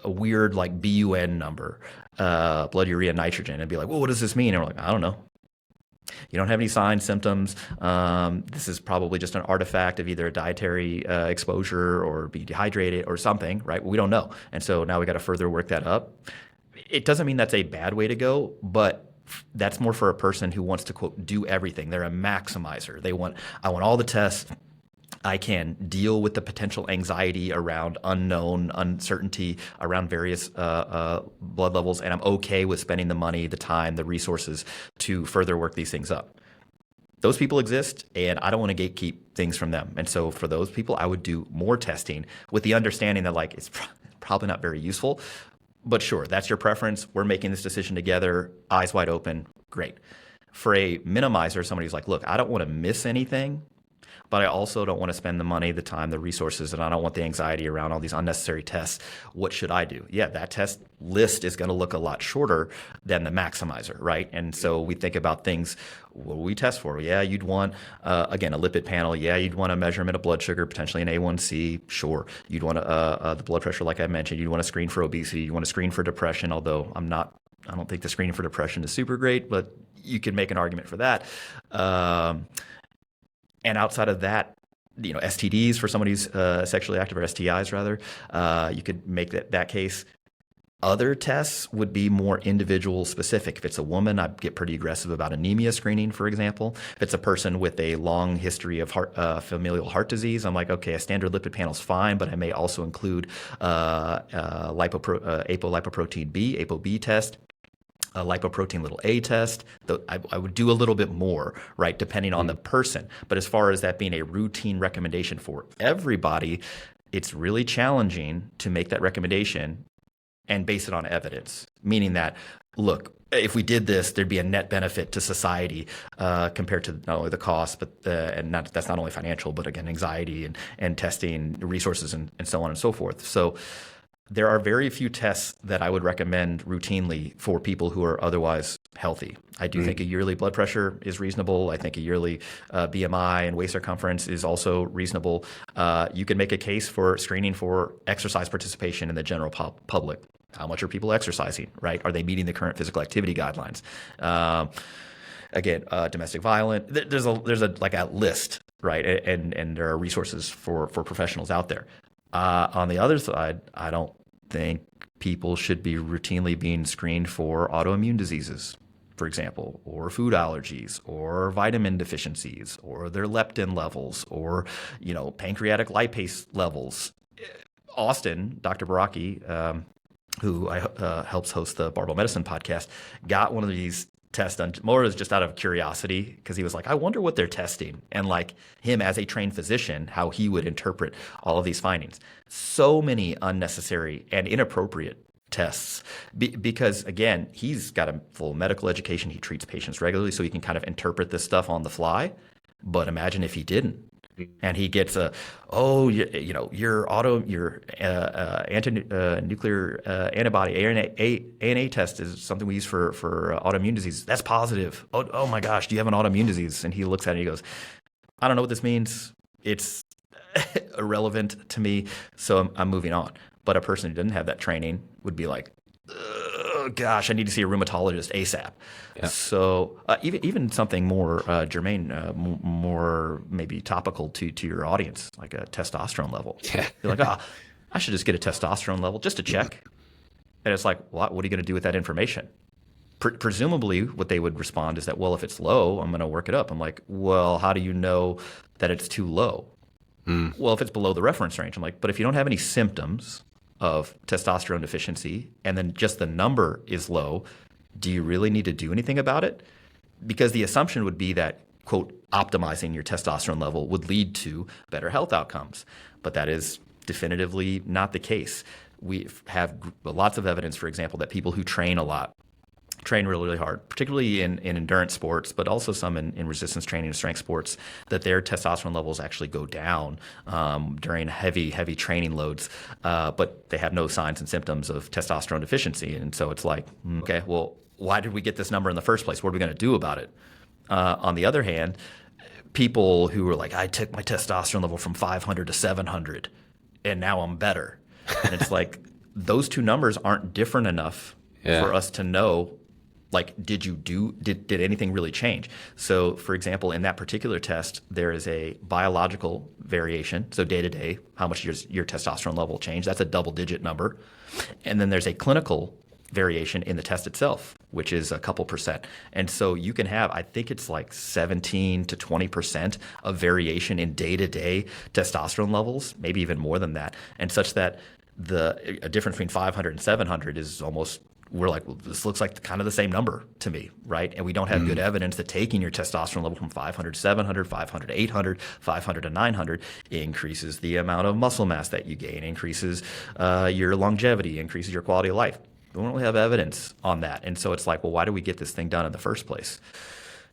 weird like BUN number, blood urea nitrogen, and be like, well, what does this mean? And we're like, I don't know. You don't have any signs, symptoms. This is probably just an artifact of either a dietary exposure or being dehydrated or something, right? We don't know. And so now we got to further work that up. It doesn't mean that's a bad way to go, but that's more for a person who wants to, quote, do everything. They're a maximizer. I want all the tests. I can deal with the potential anxiety around unknown, uncertainty around various blood levels, and I'm okay with spending the money, the time, the resources to further work these things up. Those people exist, and I don't want to gatekeep things from them. And so for those people, I would do more testing with the understanding that like it's probably not very useful. But sure, that's your preference. We're making this decision together, eyes wide open, great. For a minimizer, somebody who's like, look, I don't want to miss anything, but I also don't want to spend the money, the time, the resources, and I don't want the anxiety around all these unnecessary tests. What should I do? Yeah, that test list is going to look a lot shorter than the maximizer, right? And so we think about things, what do we test for? Yeah, you'd want, again, a lipid panel. Yeah, you'd want a measurement of blood sugar, potentially an A1C. Sure. You'd want the blood pressure, like I mentioned. You'd want to screen for obesity. You want to screen for depression, although I don't think the screening for depression is super great, but you can make an argument for that. And outside of that, STDs for somebody who's sexually active, or STIs rather, you could make that case. Other tests would be more individual specific. If it's a woman, I'd get pretty aggressive about anemia screening, for example. If it's a person with a long history of familial heart disease, I'm like, okay, a standard lipid panel is fine, but I may also include apolipoprotein B, ApoB test, a lipoprotein little a test. I would do a little bit more, right, depending on the person. But as far as that being a routine recommendation for everybody, it's really challenging to make that recommendation and base it on evidence, meaning that, look, if we did this, there'd be a net benefit to society compared to not only the cost, but that's not only financial, but again, anxiety and testing resources and so on and so forth. So there are very few tests that I would recommend routinely for people who are otherwise healthy. I do think a yearly blood pressure is reasonable. I think a yearly BMI and waist circumference is also reasonable. You can make a case for screening for exercise participation in the general public. How much are people exercising, right? Are they meeting the current physical activity guidelines? Again, domestic violence. There's a list, right? And there are resources for professionals out there. On the other side, I don't think people should be routinely being screened for autoimmune diseases, for example, or food allergies, or vitamin deficiencies, or their leptin levels, or pancreatic lipase levels. Austin, Dr. Baraki, who helps host the Barbell Medicine podcast, got one of these tests done more as just out of curiosity, because he was like, I wonder what they're testing, and like him as a trained physician, how he would interpret all of these findings. So many unnecessary and inappropriate tests because, again, he's got a full medical education. He treats patients regularly, so he can kind of interpret this stuff on the fly. But imagine if he didn't. And he gets your anti-nuclear antibody ANA test is something we use for autoimmune disease. That's positive. Oh my gosh, do you have an autoimmune disease? And he looks at it and he goes, I don't know what this means. It's irrelevant to me, so I'm moving on. But a person who didn't have that training would be like, gosh, I need to see a rheumatologist ASAP. Yeah. So even something more germane, more maybe topical to your audience, like a testosterone level. Yeah. You're like, I should just get a testosterone level just to check. And it's like, what are you going to do with that information? Presumably what they would respond is that, well, if it's low, I'm going to work it up. I'm like, well, how do you know that it's too low? Well, if it's below the reference range, I'm like, but if you don't have any symptoms of testosterone deficiency and then just the number is low, do you really need to do anything about it? Because the assumption would be that, quote, optimizing your testosterone level would lead to better health outcomes. But that is definitively not the case. We have lots of evidence, for example, that people who train a lot, train really, really hard, particularly in endurance sports, but also some in resistance training and strength sports, that their testosterone levels actually go down during heavy training loads, but they have no signs and symptoms of testosterone deficiency. And so it's like, okay, well, why did we get this number in the first place? What are we going to do about it? On the other hand, people who were like, I took my testosterone level from 500 to 700, and now I'm better. And it's like, those two numbers aren't different enough for us to know Like, did anything really change? So, for example, in that particular test, there is a biological variation. So day to day, how much your testosterone level changed. That's a double-digit number. And then there's a clinical variation in the test itself, which is a couple percent. And so you can have, I think it's like 17 to 20% of variation in day-to-day testosterone levels, maybe even more than that. And such that a difference between 500 and 700 is almost, we're like, well, this looks like kind of the same number to me, right? And we don't have good evidence that taking your testosterone level from 500 to 700, 500 to 800, 500 to 900 increases the amount of muscle mass that you gain, increases your longevity, increases your quality of life. We don't really have evidence on that. And so it's like, well, why do we get this thing done in the first place?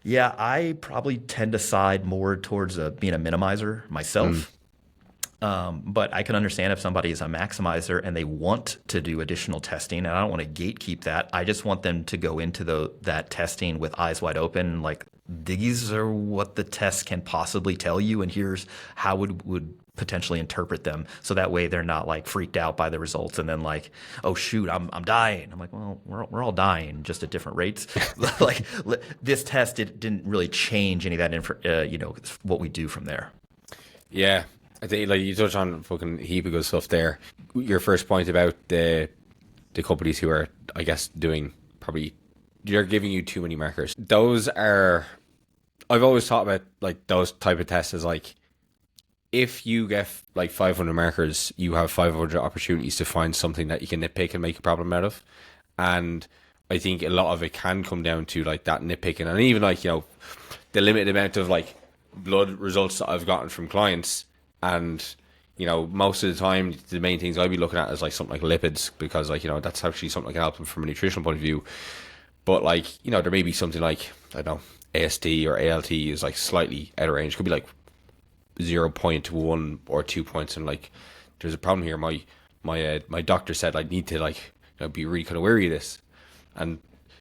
Yeah, I probably tend to side more towards being a minimizer myself. But I can understand if somebody is a maximizer and they want to do additional testing, and I don't want to gatekeep that. I just want them to go into that testing with eyes wide open, like, these are what the test can possibly tell you, and here's how would potentially interpret them. So that way they're not like freaked out by the results and then like, oh shoot, I'm dying. I'm like, well, we're all dying, just at different rates. Like, this test didn't really change any of that, what we do from there. Yeah. I think like you touched on fucking heap of good stuff there. Your first point about the companies who are, I guess, doing probably, they're giving you too many markers. Those are, I've always thought about like those type of tests as like, if you get like 500 markers, you have 500 opportunities to find something that you can nitpick and make a problem out of. And I think a lot of it can come down to like that nitpicking, and even like, the limited amount of like blood results that I've gotten from clients. And, most of the time, the main things I'd be looking at is like something like lipids, because like, that's actually something that can help them from a nutritional point of view. But like, there may be something like, I don't know, AST or ALT is like slightly out of range. It could be like 0.1 or 2 points. And like, there's a problem here. My doctor said I need to like, be really kind of wary of this. And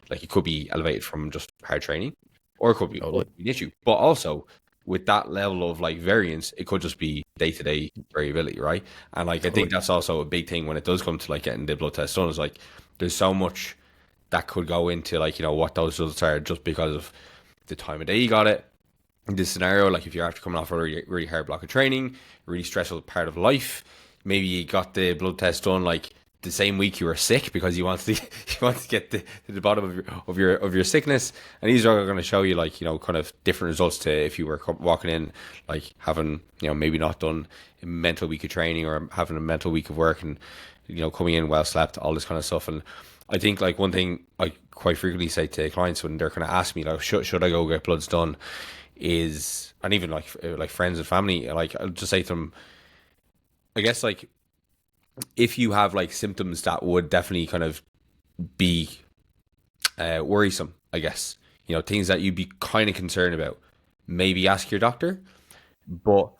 like, it could be elevated from just hard training, or it could be an issue. But also, with that level of like variance, it could just be day-to-day variability, right? And like, I think that's also a big thing when it does come to like getting the blood test done, is like, there's so much that could go into like, what those results are, just because of the time of day you got it. In this scenario, like if you're after coming off a really, really hard block of training, really stressful part of life, maybe you got the blood test done like the same week you were sick because you want to get to the bottom of your sickness, and these are going to show you like, kind of different results to if you were walking in like having, maybe not done a mental week of training, or having a mental week of work, and coming in well slept, all this kind of stuff. And I think like one thing I quite frequently say to clients when they're kind of ask me like, should I go get bloods done, is, and even like friends and family, like I'll just say to them, I guess like, if you have like symptoms that would definitely kind of be worrisome, I guess, things that you'd be kind of concerned about, maybe ask your doctor, but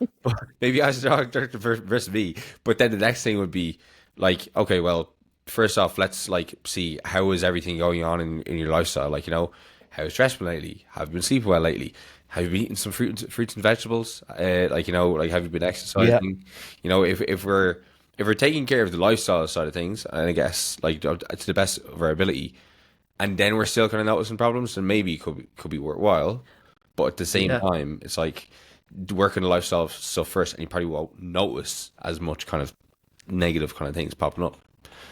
maybe ask the doctor versus me. But then the next thing would be like, okay, well, first off, let's like see how is everything going on in your lifestyle. Like, how is stress been lately? Have you been sleeping well lately? Have you been eating some fruits and vegetables? Like, like, have you been exercising? Yeah. If we're taking care of the lifestyle side of things, and I guess like to the best of our ability, and then we're still kind of noticing problems, then maybe it could be worthwhile. But at the same time, it's like working the lifestyle stuff first, and you probably won't notice as much kind of negative kind of things popping up.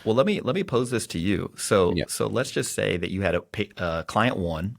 Well, let me pose this to you. So let's just say that you had a client one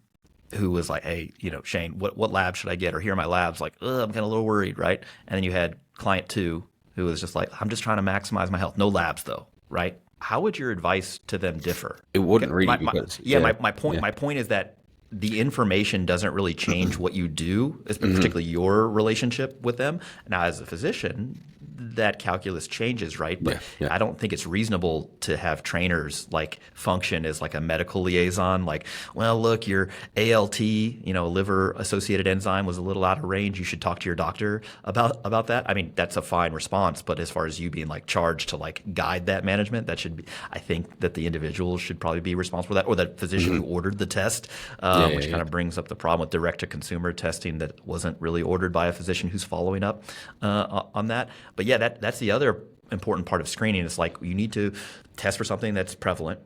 who was like, hey, Shane, what lab should I get? Or here are my labs. Like, I'm kind of a little worried, right? And then you had client two, who was just like, I'm just trying to maximize my health. No labs though, right? How would your advice to them differ? It wouldn't really. My point is that the information doesn't really change what you do, particularly your relationship with them. Now, as a physician, that calculus changes, right? But I don't think it's reasonable to have trainers like function as like a medical liaison. Like, well, look, your ALT, liver associated enzyme was a little out of range. You should talk to your doctor about that. I mean, that's a fine response, but as far as you being like charged to like guide that management, that should be, I think that the individual should probably be responsible for that, or that physician who ordered the test, which kind of brings up the problem with direct to consumer testing that wasn't really ordered by a physician who's following up on that. But that's the other important part of screening. It's like you need to test for something that's prevalent.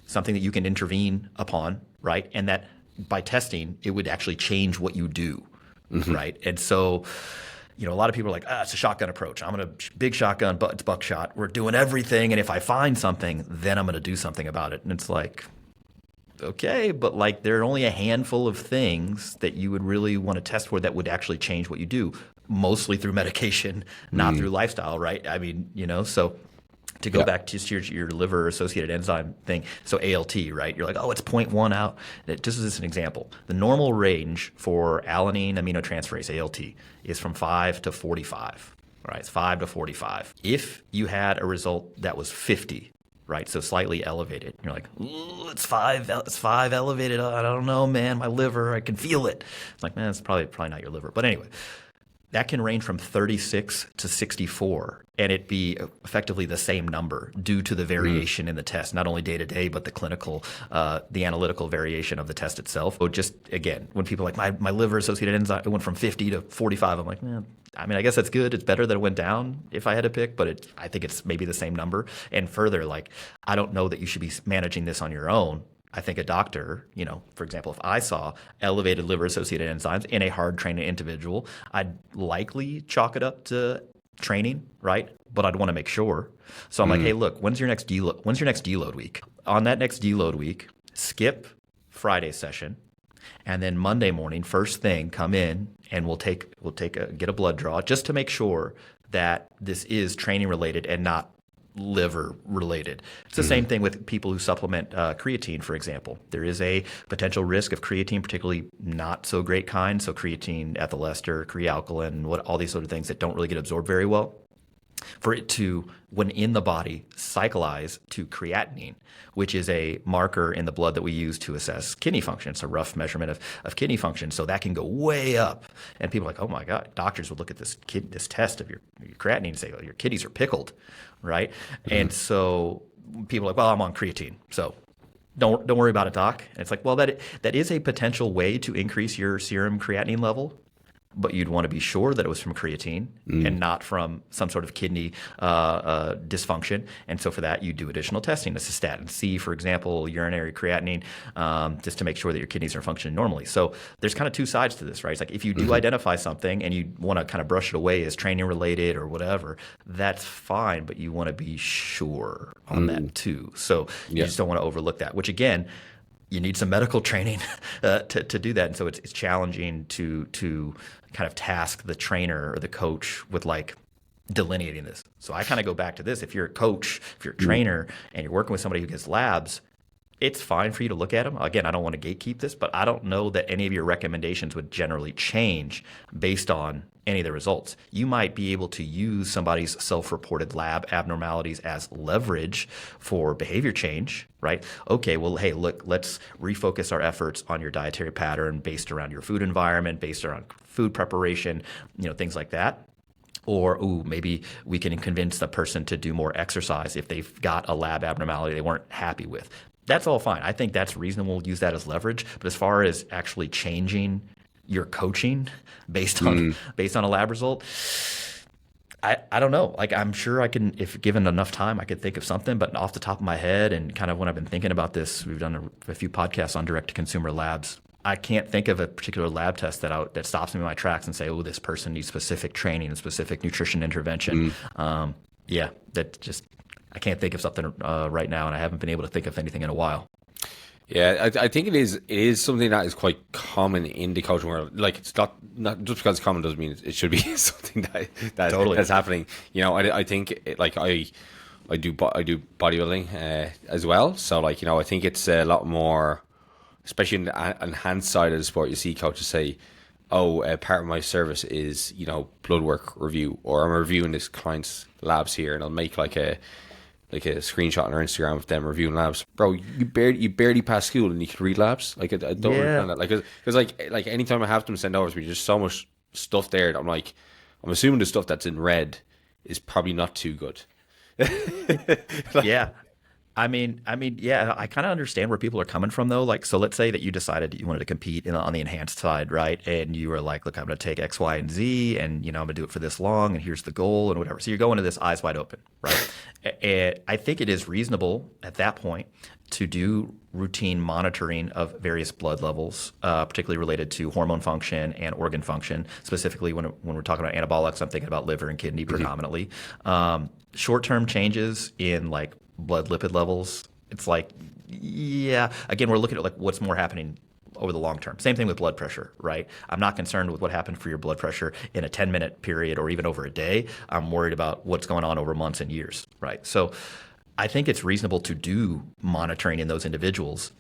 something that you can intervene upon, right? And that by testing, it would actually change what you do, right? And so, a lot of people are like, it's a shotgun approach. I'm going to big shotgun, but it's buckshot. We're doing everything. And if I find something, then I'm going to do something about it. And it's like, okay, but like there are only a handful of things that you would really want to test for that would actually change what you do, mostly through medication, not through lifestyle, right? I mean, so to go back to your liver associated enzyme thing, so ALT, right? You're like, it's 0.1 out. Just as an example, the normal range for alanine aminotransferase, ALT, is from 5 to 45, right? It's 5 to 45. If you had a result that was 50, right, so slightly elevated, you're like, it's 5 elevated. I don't know, man, my liver, I can feel it. It's like, man, it's probably not your liver. But anyway, that can range from 36 to 64, and it be effectively the same number due to the variation in the test, not only day to day, but the clinical, the analytical variation of the test itself. So just, again, when people are like, my liver associated enzyme, it went from 50 to 45, I'm like, man, I guess that's good. It's better that it went down if I had to pick, but I think it's maybe the same number. And further, like, I don't know that you should be managing this on your own. I think a doctor, for example, if I saw elevated liver-associated enzymes in a hard-training individual, I'd likely chalk it up to training, right? But I'd want to make sure. So I'm like, hey, look, when's your next deload week? On that next deload week, skip Friday session, and then Monday morning, first thing, come in and we'll get a blood draw just to make sure that this is training related and not liver related. It's the same thing with people who supplement creatine, for example. There is a potential risk of creatine, particularly not so great kind. So creatine, ethyl ester, crealkaline, all these sort of things that don't really get absorbed very well. For it to, when in the body, cyclize to creatinine, which is a marker in the blood that we use to assess kidney function. It's a rough measurement of kidney function. So that can go way up. And people are like, oh my God, doctors would look at this test of your creatinine and say, your kidneys are pickled, right? And so people are like, well, I'm on creatine, so don't worry about it, doc. And it's like, well, that is a potential way to increase your serum creatinine level, but you'd want to be sure that it was from creatine and not from some sort of kidney dysfunction. And so for that, you do additional testing. This is statin C, for example, urinary creatinine, just to make sure that your kidneys are functioning normally. So there's kind of two sides to this, right? It's like if you do identify something and you want to kind of brush it away as training related or whatever, that's fine, but you want to be sure on that too. So you just don't want to overlook that, which again, you need some medical training to do that. And so it's challenging to kind of task the trainer or the coach with like delineating this. So I kind of go back to this. If you're a coach, if you're a trainer and you're working with somebody who gets labs, it's fine for you to look at them. Again, I don't want to gatekeep this, but I don't know that any of your recommendations would generally change based on any of the results. You might be able to use somebody's self-reported lab abnormalities as leverage for behavior change, right? Okay, well, hey, look, let's refocus our efforts on your dietary pattern based around your food environment, based around food preparation, things like that. Or, maybe we can convince the person to do more exercise if they've got a lab abnormality they weren't happy with. That's all fine. I think that's reasonable. Use that as leverage. But as far as actually changing your coaching based on a lab result, I don't know. Like, I'm sure I can, if given enough time, I could think of something. But off the top of my head, and kind of when I've been thinking about this, we've done a few podcasts on direct-to-consumer labs. I can't think of a particular lab test that stops me in my tracks and say, this person needs specific training and specific nutrition intervention. I can't think of something right now, and I haven't been able to think of anything in a while. Yeah, I think it is something that is quite common in the coaching world. Like, it's not just because it's common doesn't mean it should be something that's happening. I think I do bodybuilding as well. So I think it's a lot more, especially in the enhanced side of the sport. You see coaches say, part of my service is blood work review, or I'm reviewing this client's labs here, and I'll make like a screenshot on our Instagram of them reviewing labs. Bro, you barely passed school and you can read labs. Like, I don't understand that. Because anytime I have them send over to me, there's so much stuff there that I'm assuming the stuff that's in red is probably not too good. Yeah. Yeah, I kind of understand where people are coming from though. Like, so let's say that you decided that you wanted to compete on the enhanced side, right? And you were like, look, I'm going to take X, Y, and Z, and I'm going to do it for this long, and here's the goal, and whatever. So you're going to this eyes wide open, right? And I think it is reasonable at that point to do routine monitoring of various blood levels, particularly related to hormone function and organ function. Specifically, when we're talking about anabolics, I'm thinking about liver and kidney predominantly. Short-term changes in like blood lipid levels, it's like, yeah, again, we're looking at like what's more happening over the long term. Same thing with blood pressure, right? I'm not concerned with what happened for your blood pressure in a 10-minute period or even over a day. I'm worried about what's going on over months and years, right? So I think it's reasonable to do monitoring in those individuals.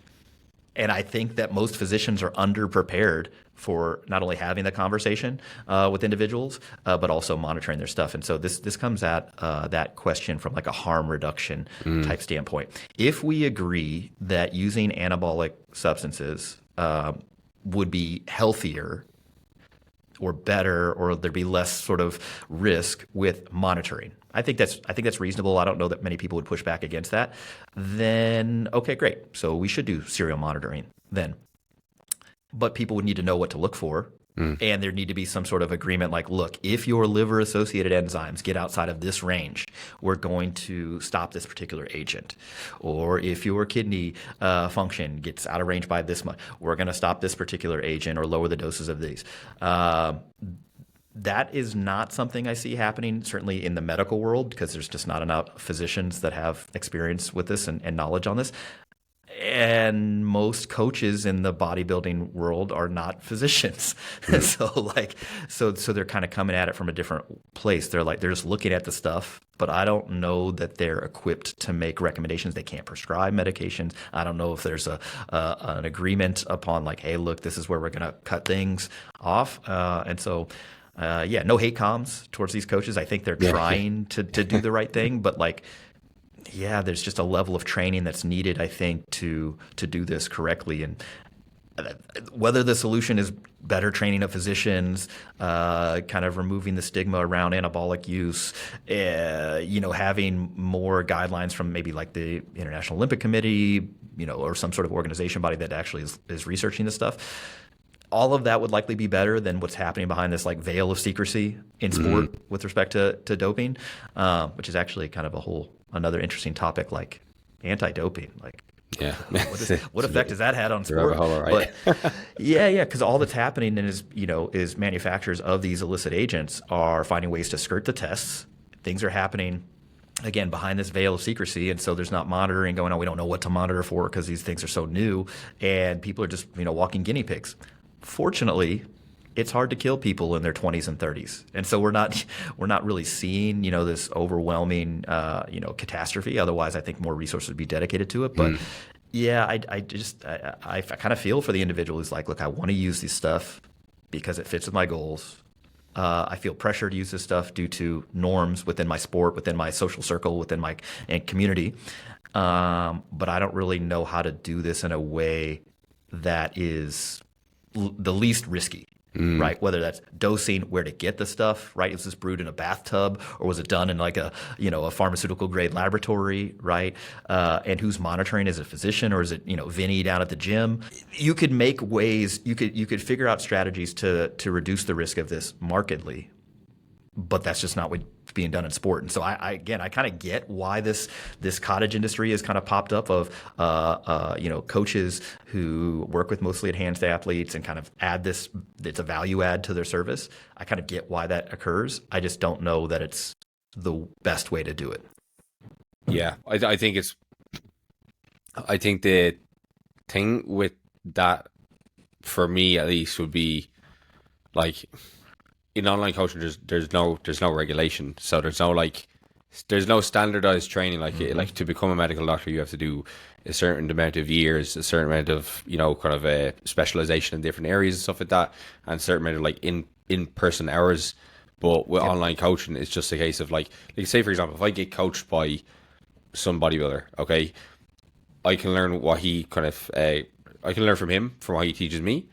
And I think that most physicians are underprepared for not only having the conversation with individuals, but also monitoring their stuff. And so this comes at that question from like a harm reduction type standpoint. If we agree that using anabolic substances would be healthier or better, or there'd be less sort of risk with monitoring, I think that's reasonable. I don't know that many people would push back against that. Then, okay, great. So we should do serial monitoring then. But people would need to know what to look for. And there need to be some sort of agreement like, look, if your liver-associated enzymes get outside of this range, we're going to stop this particular agent. Or if your kidney function gets out of range by this much, we're going to stop this particular agent or lower the doses of these. That is not something I see happening, certainly in the medical world, because there's just not enough physicians that have experience with this and knowledge on this. And most coaches in the bodybuilding world are not physicians. So they're kind of coming at it from a different place. They're just looking at the stuff, but I don't know that they're equipped to make recommendations. They can't prescribe medications. I don't know if there's an agreement upon like, hey, look, this is where we're going to cut things off. No hate comms towards these coaches. I think they're trying to do the right thing, but like, yeah, there's just a level of training that's needed, I think, to do this correctly. And whether the solution is better training of physicians, kind of removing the stigma around anabolic use, having more guidelines from maybe like the International Olympic Committee, or some sort of organization body that actually is researching this stuff. All of that would likely be better than what's happening behind this like veil of secrecy in sport with respect to doping, which is actually kind of another interesting topic, like anti-doping. Like, what effect has that had on sport? Right? But because all that's happening is manufacturers of these illicit agents are finding ways to skirt the tests. Things are happening again behind this veil of secrecy, and so there's not monitoring going on. We don't know what to monitor for because these things are so new, and people are just walking guinea pigs. Fortunately, it's hard to kill people in their 20s and 30s, and so we're not really seeing this overwhelming catastrophe. Otherwise, I think more resources would be dedicated to it. But I kind of feel for the individual who's like, look, I want to use this stuff because it fits with my goals. I feel pressure to use this stuff due to norms within my sport, within my social circle, within my community. But I don't really know how to do this in a way that is the least risky, right? Whether that's dosing, where to get the stuff, right? Is this brewed in a bathtub or was it done in like a pharmaceutical grade laboratory, right? And who's monitoring? Is it a physician or is it, Vinny down at the gym? You could make ways, you could figure out strategies to reduce the risk of this markedly, but that's just not what's being done in sport. And so I kind of get why this cottage industry has kind of popped up of coaches who work with mostly enhanced athletes and kind of add this. It's a value add to their service. I kind of get why that occurs. I just don't know that it's the best way to do it. Yeah, I think the thing with that, for me at least, would be like, in online coaching, there's no regulation, so there's no standardized training. Like to become a medical doctor, you have to do a certain amount of years, a certain amount of kind of a specialization in different areas and stuff like that, and a certain amount of like in-person hours. But with online coaching, it's just a case of like say for example, if I get coached by some bodybuilder, okay, I can learn what he kind of I can learn from him, from what he teaches me.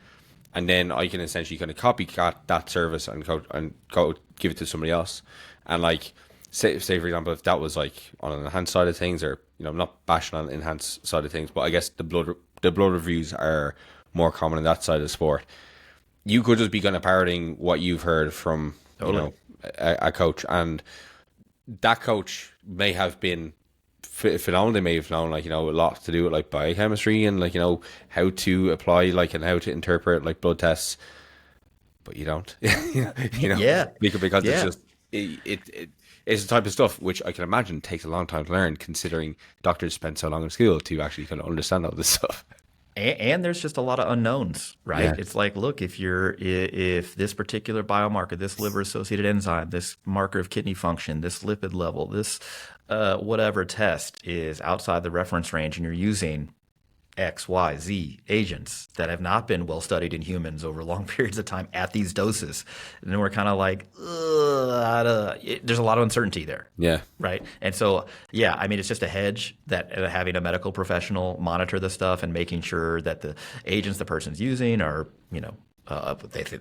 And then I can essentially kind of copycat that service and go give it to somebody else. And like, say for example, if that was like on an enhanced side of things, or I'm not bashing on the enhanced side of things, but I guess the blood reviews are more common in that side of the sport. You could just be kind of parroting what you've heard from Totally. a coach, and that coach may have been phenomenal. They may have known a lot to do with like biochemistry and how to apply and how to interpret like blood tests, but you don't. Yeah. Because it's Yeah. just it's the type of stuff which I can imagine takes a long time to learn, considering doctors spend so long in school to actually kind of understand all this stuff. And there's just a lot of unknowns, right? Yeah. It's like, look, if this particular biomarker, this liver-associated enzyme, this marker of kidney function, this lipid level, this whatever test is outside the reference range, and you're using X, Y, Z agents that have not been well studied in humans over long periods of time at these doses, and then we're kind of like, there's a lot of uncertainty there. Yeah. Right. And so, yeah, I mean, it's just a hedge that having a medical professional monitor the stuff and making sure that the agents the person's using are,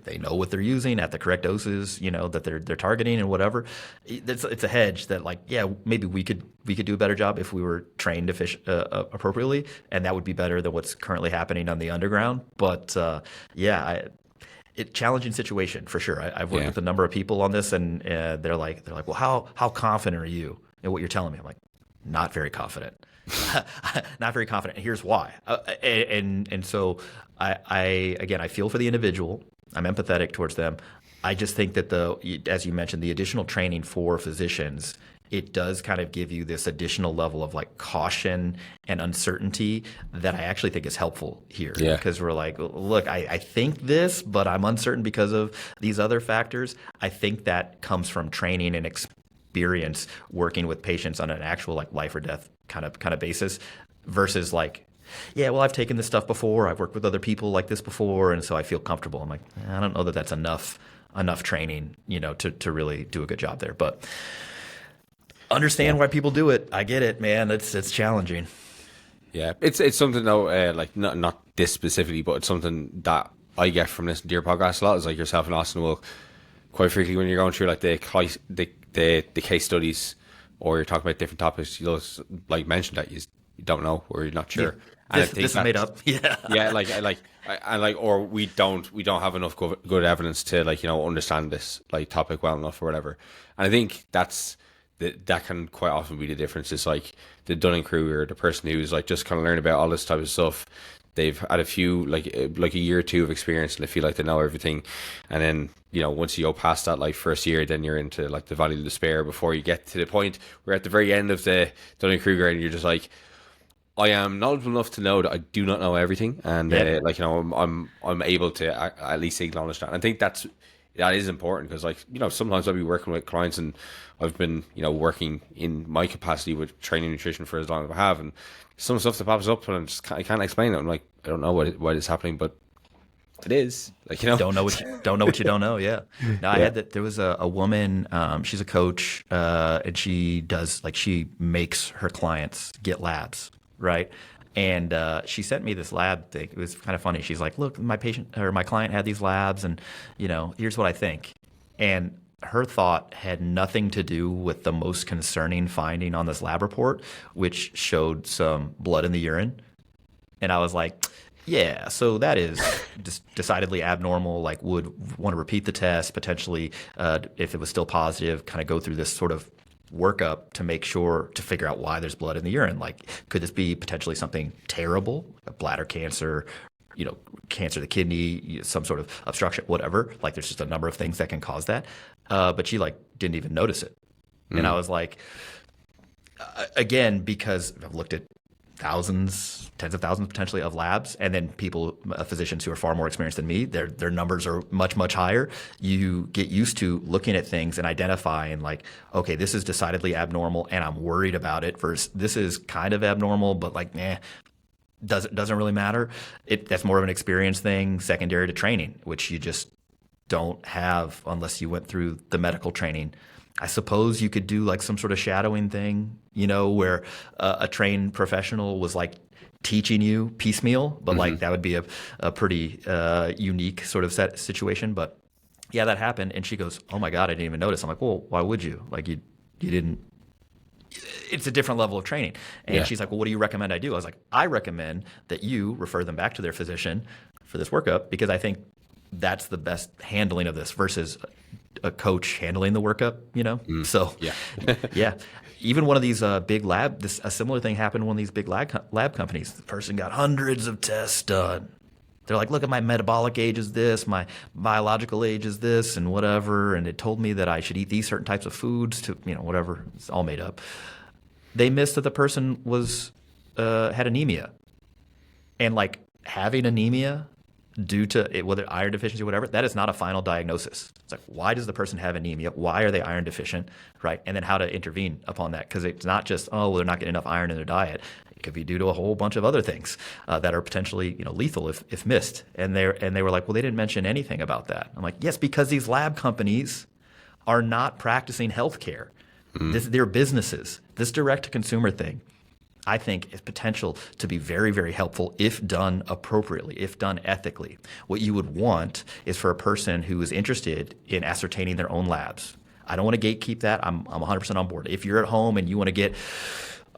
they know what they're using at the correct doses, that they're targeting and whatever. It's a hedge that, like, yeah, maybe we could do a better job if we were trained appropriately, and that would be better than what's currently happening on the underground. But challenging situation for sure. I've worked with a number of people on this, and they're like, well, how confident are you in what you're telling me? I'm like, not very confident. Not very confident. And here's why. And so I feel for the individual. I'm empathetic towards them. I just think that as you mentioned, the additional training for physicians, it does kind of give you this additional level of like caution and uncertainty that I actually think is helpful here. Yeah. Because we're like, look, I think this, but I'm uncertain because of these other factors. I think that comes from training and experience working with patients on an actual like life or death kind of basis versus like, yeah, well, I've taken this stuff before. I've worked with other people like this before, and so I feel comfortable. I'm like, I don't know that that's enough training, to really do a good job there. But understand why people do it. I get it, man. It's challenging. Yeah, it's something though, like not this specifically, but it's something that I get from listening to your podcast a lot. Is like yourself and Austin will quite frequently, when you're going through like the case studies, or you're talking about different topics, you'll like mention that you don't know or you're not sure. Yeah. And This is made up. Yeah. Yeah, or we don't have enough good evidence to understand this like topic well enough or whatever. And I think that can quite often be the difference. It's like the Dunning-Kruger, the person who's like just kind of learning about all this type of stuff. They've had a few like a year or two of experience, and they feel like they know everything. And then once you go past that like first year, then you're into like the valley of despair before you get to the point where at the very end of the Dunning-Kruger, and you're just like, I am knowledgeable enough to know that I do not know everything, and I'm able to at least acknowledge that. And I think that is important, because sometimes I'll be working with clients, and I've been working in my capacity with training nutrition for as long as I have, and some stuff that pops up and I can't explain it. I'm like, I don't know what is happening, but it is Don't know what you don't know. Yeah. No, I had that. There was a woman. She's a coach, and she makes her clients get labs. Right. And she sent me this lab thing. It was kind of funny. She's like, look, my client had these labs, and, here's what I think. And her thought had nothing to do with the most concerning finding on this lab report, which showed some blood in the urine. And I was like, yeah, so that is decidedly abnormal. Like, would want to repeat the test, potentially, if it was still positive, kind of go through this sort of workup to figure out why there's blood in the urine. Like, could this be potentially something terrible, a bladder cancer, cancer of the kidney, some sort of obstruction, whatever. Like, there's just a number of things that can cause that. But she didn't even notice it. And I was like, again, because I've looked at thousands, tens of thousands potentially of labs, and then physicians who are far more experienced than me, their numbers are much, much higher. You get used to looking at things and identifying like, okay, this is decidedly abnormal and I'm worried about it, versus this is kind of abnormal, but doesn't really matter. That's more of an experience thing, secondary to training, which you just don't have unless you went through the medical training. I suppose you could do like some sort of shadowing thing, where a trained professional was like teaching you piecemeal, but like that would be a pretty unique sort of situation. But yeah, that happened. And she goes, oh my God, I didn't even notice. I'm like, well, why would you? Like, you You didn't. It's a different level of training. And Yeah. she's like, well, what do you recommend I do? I was like, I recommend that you refer them back to their physician for this workup, because I think that's the best handling of this versus a coach handling the workup, you know? So, Yeah. yeah. Even one of these big a similar thing happened in one of these big lab companies. The person got hundreds of tests done. They're like, look at my metabolic age is this, my biological age is this, and whatever. And it told me that I should eat these certain types of foods to, whatever. It's all made up. They missed that the person had anemia. And like having anemia due to whether iron deficiency or whatever, that is not a final diagnosis. It's like, why does the person have anemia? Why are they iron deficient, right? And then how to intervene upon that, because it's not just, oh, well, they're not getting enough iron in their diet. It could be due to a whole bunch of other things that are potentially lethal if missed. And they were like, well, they didn't mention anything about that. I'm like, yes, because these lab companies are not practicing healthcare. They're businesses. This direct-to-consumer thing, I think, is potential to be very, very helpful if done appropriately, if done ethically. What you would want is for a person who is interested in ascertaining their own labs. I don't want to gatekeep that. I'm 100% on board. If you're at home and you want to get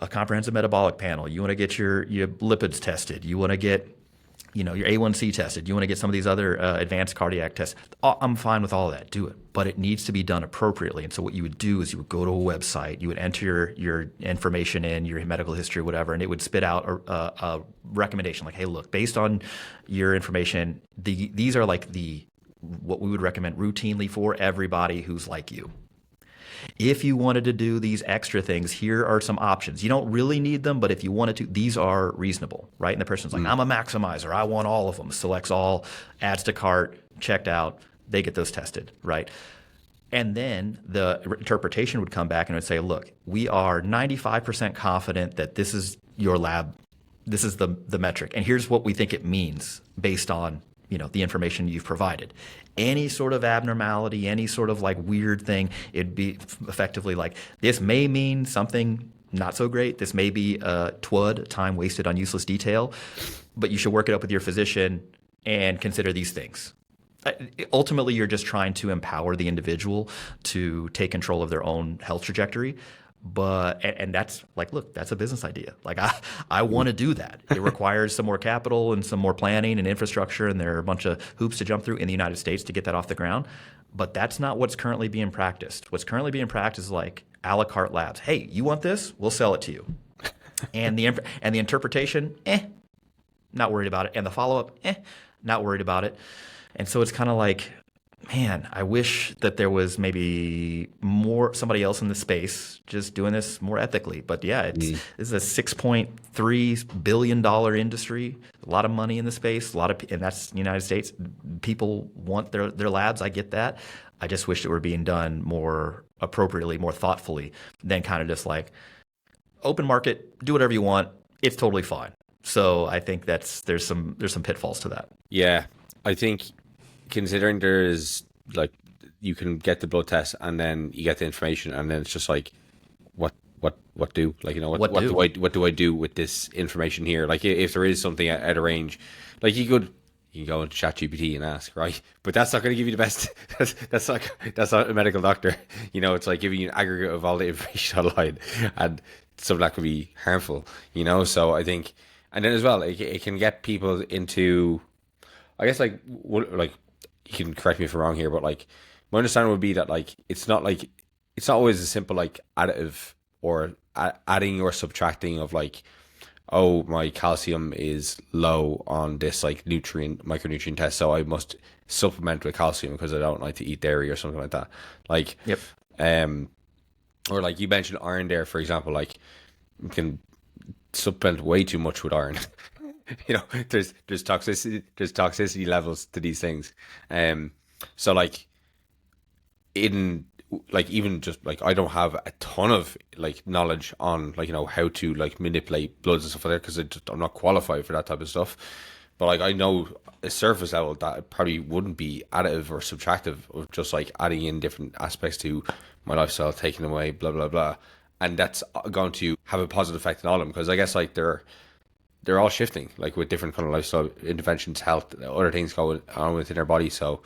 a comprehensive metabolic panel, you want to get your lipids tested, you want to get your A1C tested, you want to get some of these other advanced cardiac tests, I'm fine with all of that. Do it. But it needs to be done appropriately. And so what you would do is you would go to a website, you would enter your information in, your medical history, whatever, and it would spit out a recommendation like, hey, look, based on your information, these are like what we would recommend routinely for everybody who's like you. If you wanted to do these extra things, here are some options. You don't really need them, but if you wanted to, these are reasonable, right? And the person's like, I'm a maximizer. I want all of them. Selects all, adds to cart, checked out. They get those tested, right? And then the interpretation would come back and it would say, look, we are 95% confident that this is your lab. This is the metric. And here's what we think it means based on the information you've provided. Any sort of abnormality, any sort of like weird thing, it'd be effectively like, this may mean something not so great. This may be TWD, time wasted on useless detail, but you should work it up with your physician and consider these things. Ultimately, you're just trying to empower the individual to take control of their own health trajectory. And that's like, look, that's a business idea. Like I want to do that. It requires some more capital and some more planning and infrastructure, and there are a bunch of hoops to jump through in the United States to get that off the ground. But that's not what's currently being practiced. What's currently being practiced is like a la carte labs. Hey, you want this? We'll sell it to you. And the interpretation, not worried about it. And the follow-up, not worried about it. And so it's kind of like, man, I wish that there was maybe somebody else in the space just doing this more ethically. But yeah, this is a $6.3 billion industry, a lot of money in the space, and that's the United States. People want their labs. I get that. I just wish it were being done more appropriately, more thoughtfully than kind of just like open market, do whatever you want. It's totally fine. So I think there's some pitfalls to that. Yeah, I think considering there is like you can get the blood test and then you get the information and then it's just like what do like what do I do with this information here? Like if there is something out of range, like you can go into ChatGPT and ask, right? But that's not going to give you the best. That's not a medical doctor. It's like giving you an aggregate of all the information online, and some of that could be harmful. So I think, and then as well, it can get people into, I guess like you can correct me if I'm wrong here, but like my understanding would be that like it's not always a simple like additive or adding or subtracting of like, oh, my calcium is low on this like micronutrient test, so I must supplement with calcium because I don't like to eat dairy or something like that. Like, yep. Or like you mentioned iron there, for example, like you can supplement way too much with iron. There's toxicity levels to these things. So like even just like I don't have a ton of like knowledge on like how to like manipulate bloods and stuff like that because I'm not qualified for that type of stuff. But like I know a surface level that it probably wouldn't be additive or subtractive of just like adding in different aspects to my lifestyle, taking away blah blah blah, and that's going to have a positive effect on all of them because I guess like they're all shifting, like with different kind of lifestyle interventions, health, other things going on within our body. So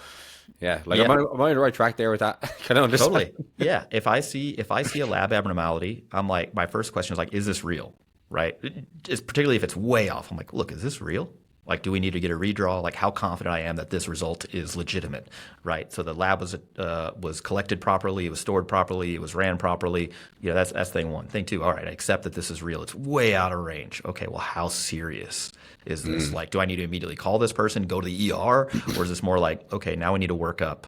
yeah, like Yeah, am I on the right track there with that? Kind of understand. totally. Yeah. If I see a lab abnormality, I'm like, my first question is like, is this real? Right? Just particularly if it's way off. I'm like, look, is this real? Like, do we need to get a redraw? Like, how confident I am that this result is legitimate, right? So the lab was collected properly, it was stored properly, it was ran properly. You know, that's thing one. Thing two, all right, I accept that this is real. It's way out of range. Okay, well, how serious is this? Like, do I need to immediately call this person, go to the ER, or is this more like, okay, now we need to work up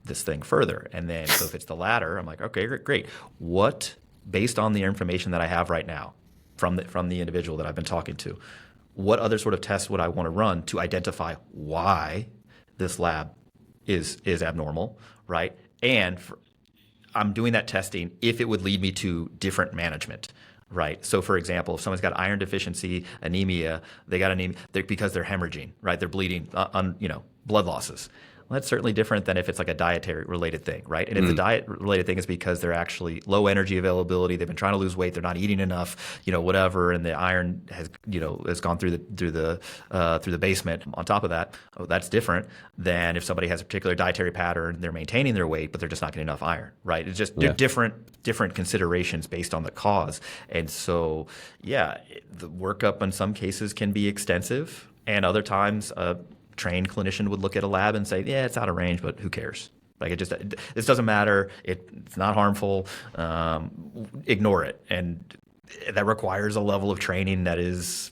this thing further? And then, so if it's the latter, I'm like, okay, great. What, based on the information that I have right now from the individual that I've been talking to, what other sort of tests would I want to run to identify why this lab is abnormal, right? And I'm doing that testing if it would lead me to different management, right? So, for example, if someone's got iron deficiency, anemia, they got anemia because they're hemorrhaging, right? They're bleeding, blood losses. Well, that's certainly different than if it's like a dietary related thing, right? And if the diet related thing is because they're actually low energy availability, they've been trying to lose weight, they're not eating enough, whatever, and the iron has gone through the basement. On top of that, that's different than if somebody has a particular dietary pattern, they're maintaining their weight, but they're just not getting enough iron, right? It's just different considerations based on the cause. And so, yeah, the workup in some cases can be extensive, and other times trained clinician would look at a lab and say, yeah, it's out of range, but who cares? Like this doesn't matter. It's not harmful. Ignore it. And that requires a level of training that is,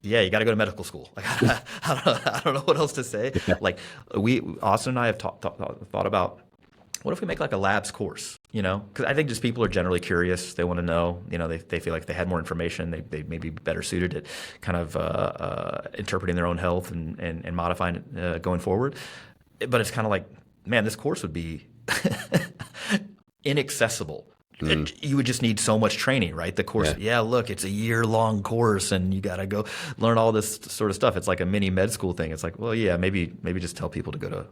you got to go to medical school. Like, I don't know what else to say. Like Austin and I have thought about, what if we make like a labs course, Because I think just people are generally curious. They want to know, they feel like they had more information. They may be better suited at kind of interpreting their own health and modifying it going forward. But it's kind of like, man, this course would be inaccessible. You would just need so much training, right? The course, look, it's a year-long course and you got to go learn all this sort of stuff. It's like a mini med school thing. It's like, well, maybe just tell people to go to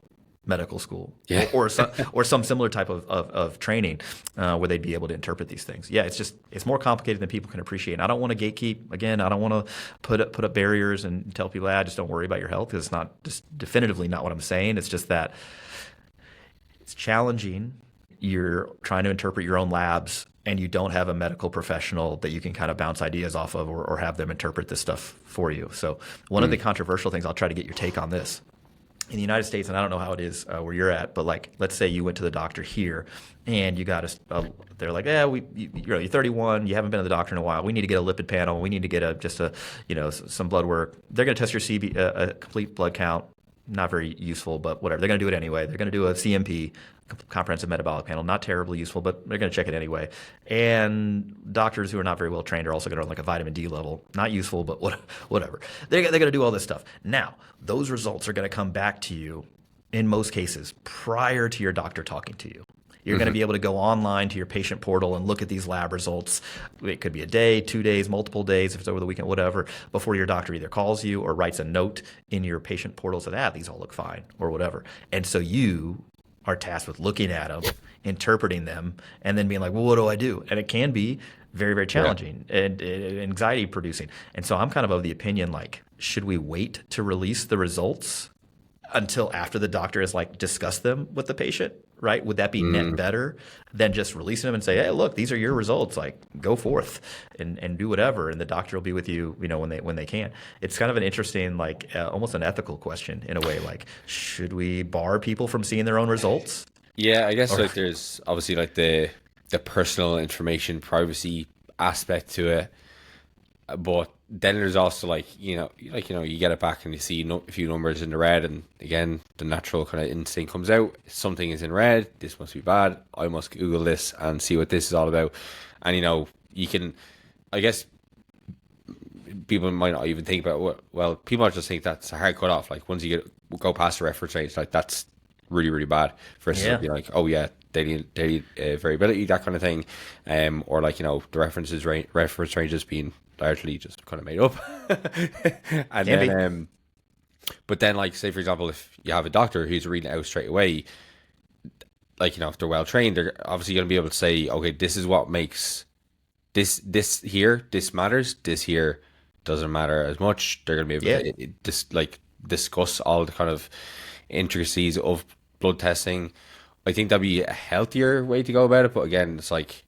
medical school, or some similar type of training where they'd be able to interpret these things. Yeah, it's more complicated than people can appreciate. And I don't want to gatekeep. Again, I don't want to put up barriers and tell people, just don't worry about your health, because it's not just definitively not what I'm saying. It's just that it's challenging. You're trying to interpret your own labs, and you don't have a medical professional that you can kind of bounce ideas off of or have them interpret this stuff for you. So one of the controversial things, I'll try to get your take on this. In the United States, and I don't know how it is where you're at, but like, let's say you went to the doctor here and you got they're like, you're 31, you haven't been to the doctor in a while. We need to get a lipid panel. We need to get some blood work. They're going to test your CB, a complete blood count. Not very useful, but whatever. They're going to do it anyway. They're going to do a CMP, comprehensive metabolic panel. Not terribly useful, but they're going to check it anyway. And doctors who are not very well trained are also going to run like a vitamin D level. Not useful, but whatever. They're going to do all this stuff. Now, those results are going to come back to you in most cases prior to your doctor talking to you. You're going to be able to go online to your patient portal and look at these lab results. It could be a day, 2 days, multiple days, if it's over the weekend, whatever, before your doctor either calls you or writes a note in your patient portal saying, these all look fine, or whatever. And so you are tasked with looking at them, interpreting them, and then being like, well, what do I do? And it can be very, very challenging and anxiety producing. And so I'm kind of the opinion, like, should we wait to release the results until after the doctor has discussed them with the patient, right? Would that be net better than just releasing them and say, hey, look, these are your results, go forth and do whatever, and the doctor will be with you, when they can. It's kind of an interesting, almost an ethical question in a way, should we bar people from seeing their own results? Yeah, I guess there's obviously the personal information privacy aspect to it, but then there's also you get it back and you see a few numbers in the red, and again the natural kind of instinct comes out. Something is in red. This must be bad. I must Google this and see what this is all about. And you can, I guess, people might not even think about people might just think that's a hard cut off. Once you go past the reference range, that's really, really bad. Versus be like, oh yeah, daily variability, that kind of thing, or the reference ranges being largely just kind of made up. And then but then say for example, if you have a doctor who's reading it out straight away, if they're well trained, they're obviously going to be able to say, okay, this is what makes this here, this matters, this here doesn't matter as much. They're going to be Yeah. able to discuss all the kind of intricacies of blood testing. I think that'd be a healthier way to go about it. But again, it's like,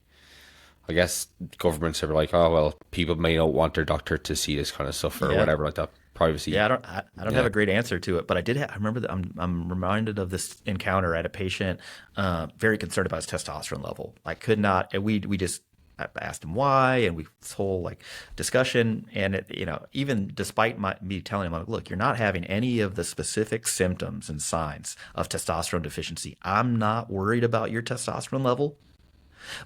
I guess governments are like, oh well, people may not want their doctor to see this kind of stuff or Yeah. whatever like that. Privacy. Yeah, I don't have Yeah. a great answer to it, but I remember that I'm reminded of this encounter at a patient, very concerned about his testosterone level. I could not, and we just I asked him why, and we this whole like discussion, and even despite me telling him, like, look, you're not having any of the specific symptoms and signs of testosterone deficiency. I'm not worried about your testosterone level.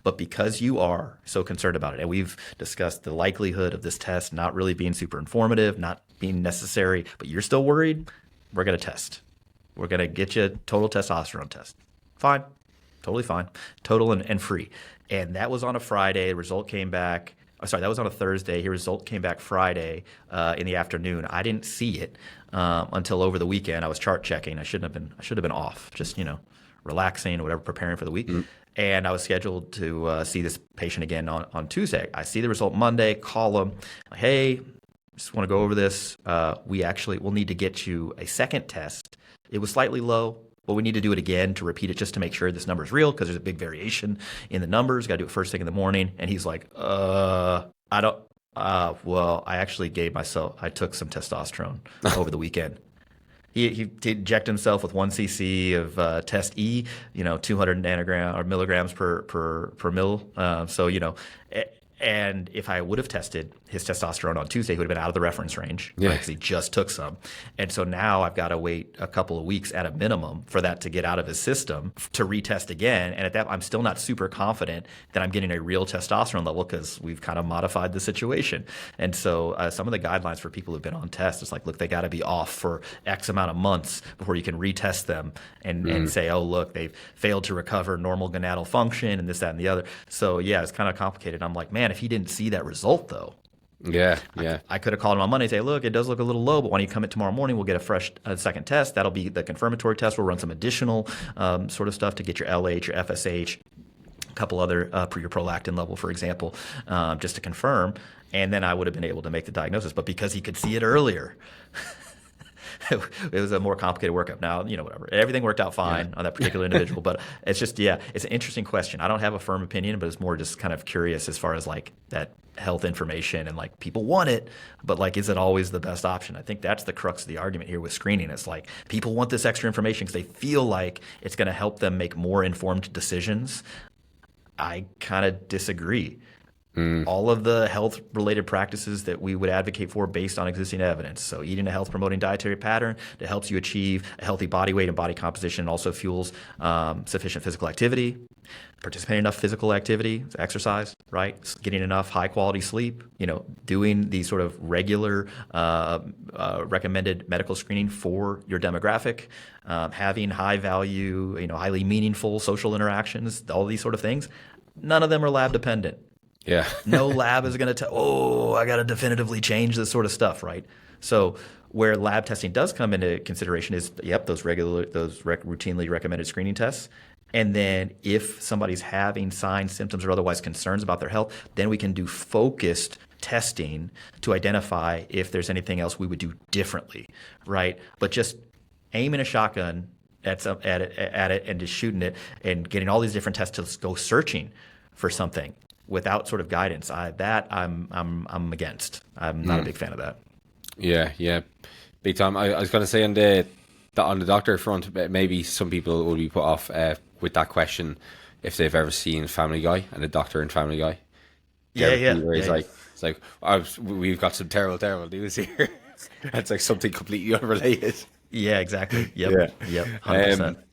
But because you are so concerned about it, and we've discussed the likelihood of this test not really being super informative, not being necessary, but you're still worried, we're going to test. We're going to get you a total testosterone test. Fine. Totally fine. Total and free. And that was on a Friday. The result came back. Oh, sorry, that was on a Thursday. His result came back Friday in the afternoon. I didn't see it until over the weekend. I was chart checking. I should have been off, just relaxing or whatever, preparing for the week. And I was scheduled to see this patient again on Tuesday. I see the result Monday, call him, hey, just want to go over this. We'll need to get you a second test. It was slightly low, but we need to do it again to repeat it just to make sure this number is real because there's a big variation in the numbers. Got to do it first thing in the morning. And he's like, I don't, well, I actually I took some testosterone over the weekend. He injected himself with 1 cc of test E, 200 nanogram or milligrams per mil. And if I would have tested his testosterone on Tuesday, he would have been out of the reference range, Yeah. because he just took some. And so now I've got to wait a couple of weeks at a minimum for that to get out of his system to retest again. And at that, I'm still not super confident that I'm getting a real testosterone level because we've kind of modified the situation. And so some of the guidelines for people who've been on tests, it's like, look, they got to be off for X amount of months before you can retest them and say, oh, look, they've failed to recover normal gonadal function and this, that, and the other. So yeah, it's kind of complicated. I'm like, man, if he didn't see that result though, Yeah. I could have called him on Monday and say, look, it does look a little low, but when you come in tomorrow morning, we'll get a fresh second test. That'll be the confirmatory test. We'll run some additional sort of stuff to get your LH, your FSH, a couple other your prolactin level, for example, just to confirm. And then I would have been able to make the diagnosis. But because he could see it earlier, it was a more complicated workup. Now, whatever. Everything worked out fine on that particular individual. But it's just, it's an interesting question. I don't have a firm opinion, but it's more just kind of curious as far as like that health information and like people want it, but like, is it always the best option? I think that's the crux of the argument here with screening. It's like people want this extra information because they feel like it's going to help them make more informed decisions. I kind of disagree. All of the health-related practices that we would advocate for based on existing evidence. So eating a health-promoting dietary pattern that helps you achieve a healthy body weight and body composition and also fuels sufficient physical activity, participating in enough physical activity, exercise, right? Getting enough high-quality sleep, doing the sort of regular recommended medical screening for your demographic, having high-value, highly meaningful social interactions, all these sort of things. None of them are lab-dependent. Yeah. No lab is going to tell, I got to definitively change this sort of stuff, right? So where lab testing does come into consideration is, those routinely recommended screening tests. And then if somebody's having signs, symptoms, or otherwise concerns about their health, then we can do focused testing to identify if there's anything else we would do differently, right? But just aiming a shotgun at it and just shooting it and getting all these different tests to go searching for something without sort of guidance, I'm against. I'm not a big fan of that. Yeah, big time. I was going to say on the doctor front, maybe some people will be put off with that question if they've ever seen Family Guy and the doctor in Family Guy. Where he's like, it's like, we've got some terrible news here. It's like something completely unrelated. Yeah, exactly. Yep. 100%.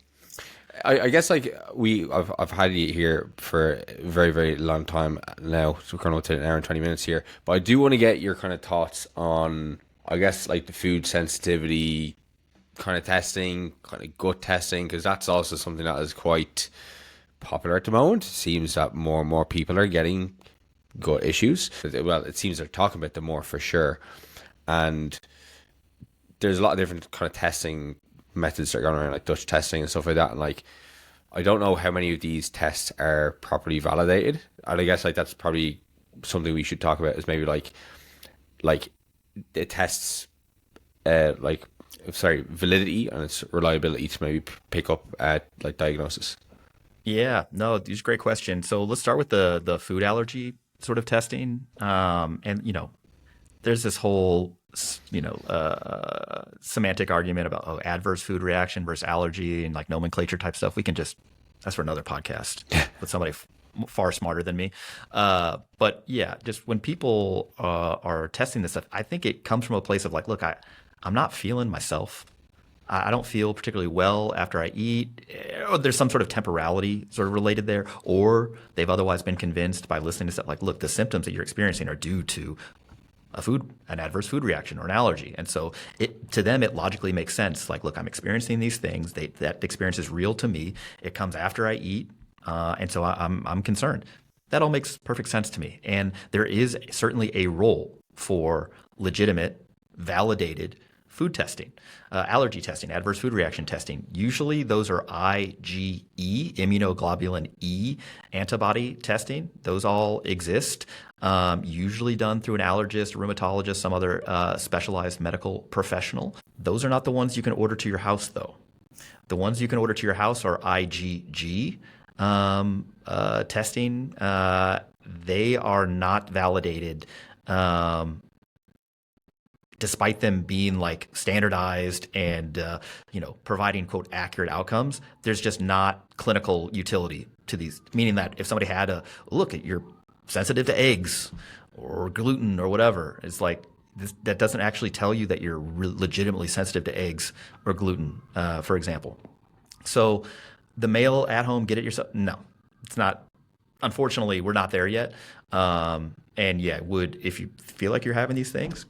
I guess like I've had you here for a very, very long time now, so we're kind of up to an hour and 20 minutes here. But I do want to get your kind of thoughts on, I guess, like the food sensitivity kind of testing, kind of gut testing, because that's also something that is quite popular at the moment. It seems that more and more people are getting gut issues. Well, it seems they're talking about them more for sure. And there's a lot of different kind of testing methods that are going around, like Dutch testing and stuff like that, and like I don't know how many of these tests are properly validated, and I guess like that's probably something we should talk about, is maybe like it tests validity and its reliability to maybe pick up at like diagnosis. Yeah, no, these are great questions. So let's start with the food allergy sort of testing. And there's this whole semantic argument about adverse food reaction versus allergy and like nomenclature type stuff. That's for another podcast with somebody far smarter than me. But yeah, just when people are testing this stuff, I think it comes from a place of like, look, I'm not feeling myself. I don't feel particularly well after I eat. Or there's some sort of temporality sort of related there, or they've otherwise been convinced by listening to stuff like, look, the symptoms that you're experiencing are due to an adverse food reaction or an allergy. And so to them, it logically makes sense. Like, look, I'm experiencing these things. That experience is real to me. It comes after I eat. And so I'm concerned. That all makes perfect sense to me. And there is certainly a role for legitimate, validated food testing, allergy testing, adverse food reaction testing. Usually those are IgE, immunoglobulin E antibody testing. Those all exist, usually done through an allergist, rheumatologist, some other specialized medical professional. Those are not the ones you can order to your house, though. The ones you can order to your house are IgG testing. They are not validated. Despite them being like standardized and providing quote accurate outcomes, there's just not clinical utility to these. Meaning that if somebody had a look at you're sensitive to eggs or gluten or whatever, it's like that doesn't actually tell you that you're legitimately sensitive to eggs or gluten, for example. So the mail at home, get it yourself? No, it's not. Unfortunately, we're not there yet. And yeah, if you feel like you're having these things,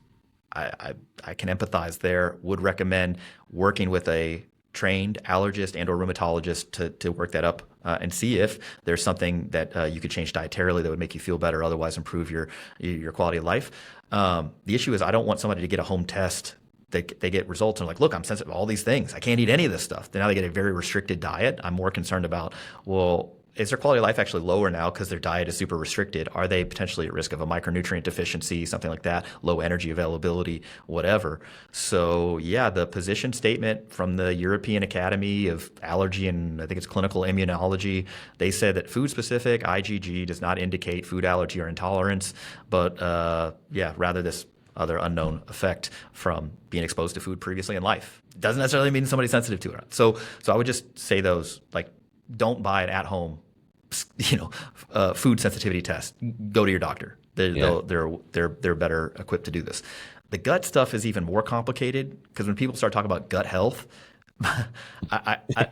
I can empathize there. Would recommend working with a trained allergist and or rheumatologist to work that up and see if there's something that you could change dietarily that would make you feel better, otherwise improve your quality of life. The issue is I don't want somebody to get a home test. They get results and like, look, I'm sensitive to all these things. I can't eat any of this stuff. Then now they get a very restricted diet. I'm more concerned about, well, is their quality of life actually lower now because their diet is super restricted? Are they potentially at risk of a micronutrient deficiency, something like that, low energy availability, whatever? So yeah, the position statement from the European Academy of Allergy and I think it's Clinical Immunology, they said that food-specific IgG does not indicate food allergy or intolerance, but rather this other unknown effect from being exposed to food previously in life. Doesn't necessarily mean somebody's sensitive to it. So I would just say those, like, don't buy it at home. Food sensitivity test. Go to your doctor. They're better equipped to do this. The gut stuff is even more complicated because when people start talking about gut health,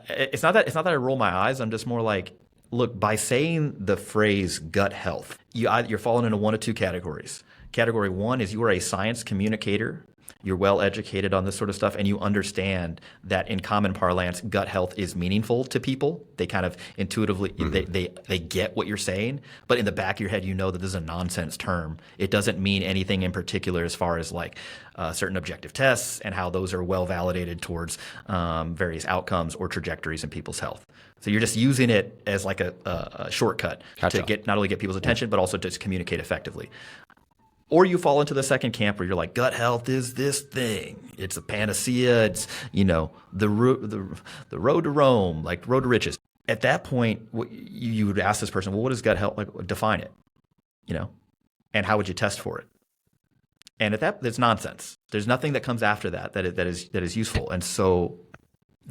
it's not that I roll my eyes. I'm just more like, look, by saying the phrase gut health, you're falling into one of two categories. Category one is you are a science communicator. You're well educated on this sort of stuff, and you understand that in common parlance, gut health is meaningful to people. They kind of intuitively, they get what you're saying, but in the back of your head, you know that this is a nonsense term. It doesn't mean anything in particular as far as like certain objective tests and how those are well validated towards various outcomes or trajectories in people's health. So you're just using it as like a shortcut to not only get people's attention, but also to communicate effectively. Or you fall into the second camp where you're like, gut health is this thing. It's a panacea. It's, the road to Rome, like road to riches. At that point, you would ask this person, well, what is gut health? Like, define it, and how would you test for it? And that's nonsense. There's nothing that comes after that is useful. And so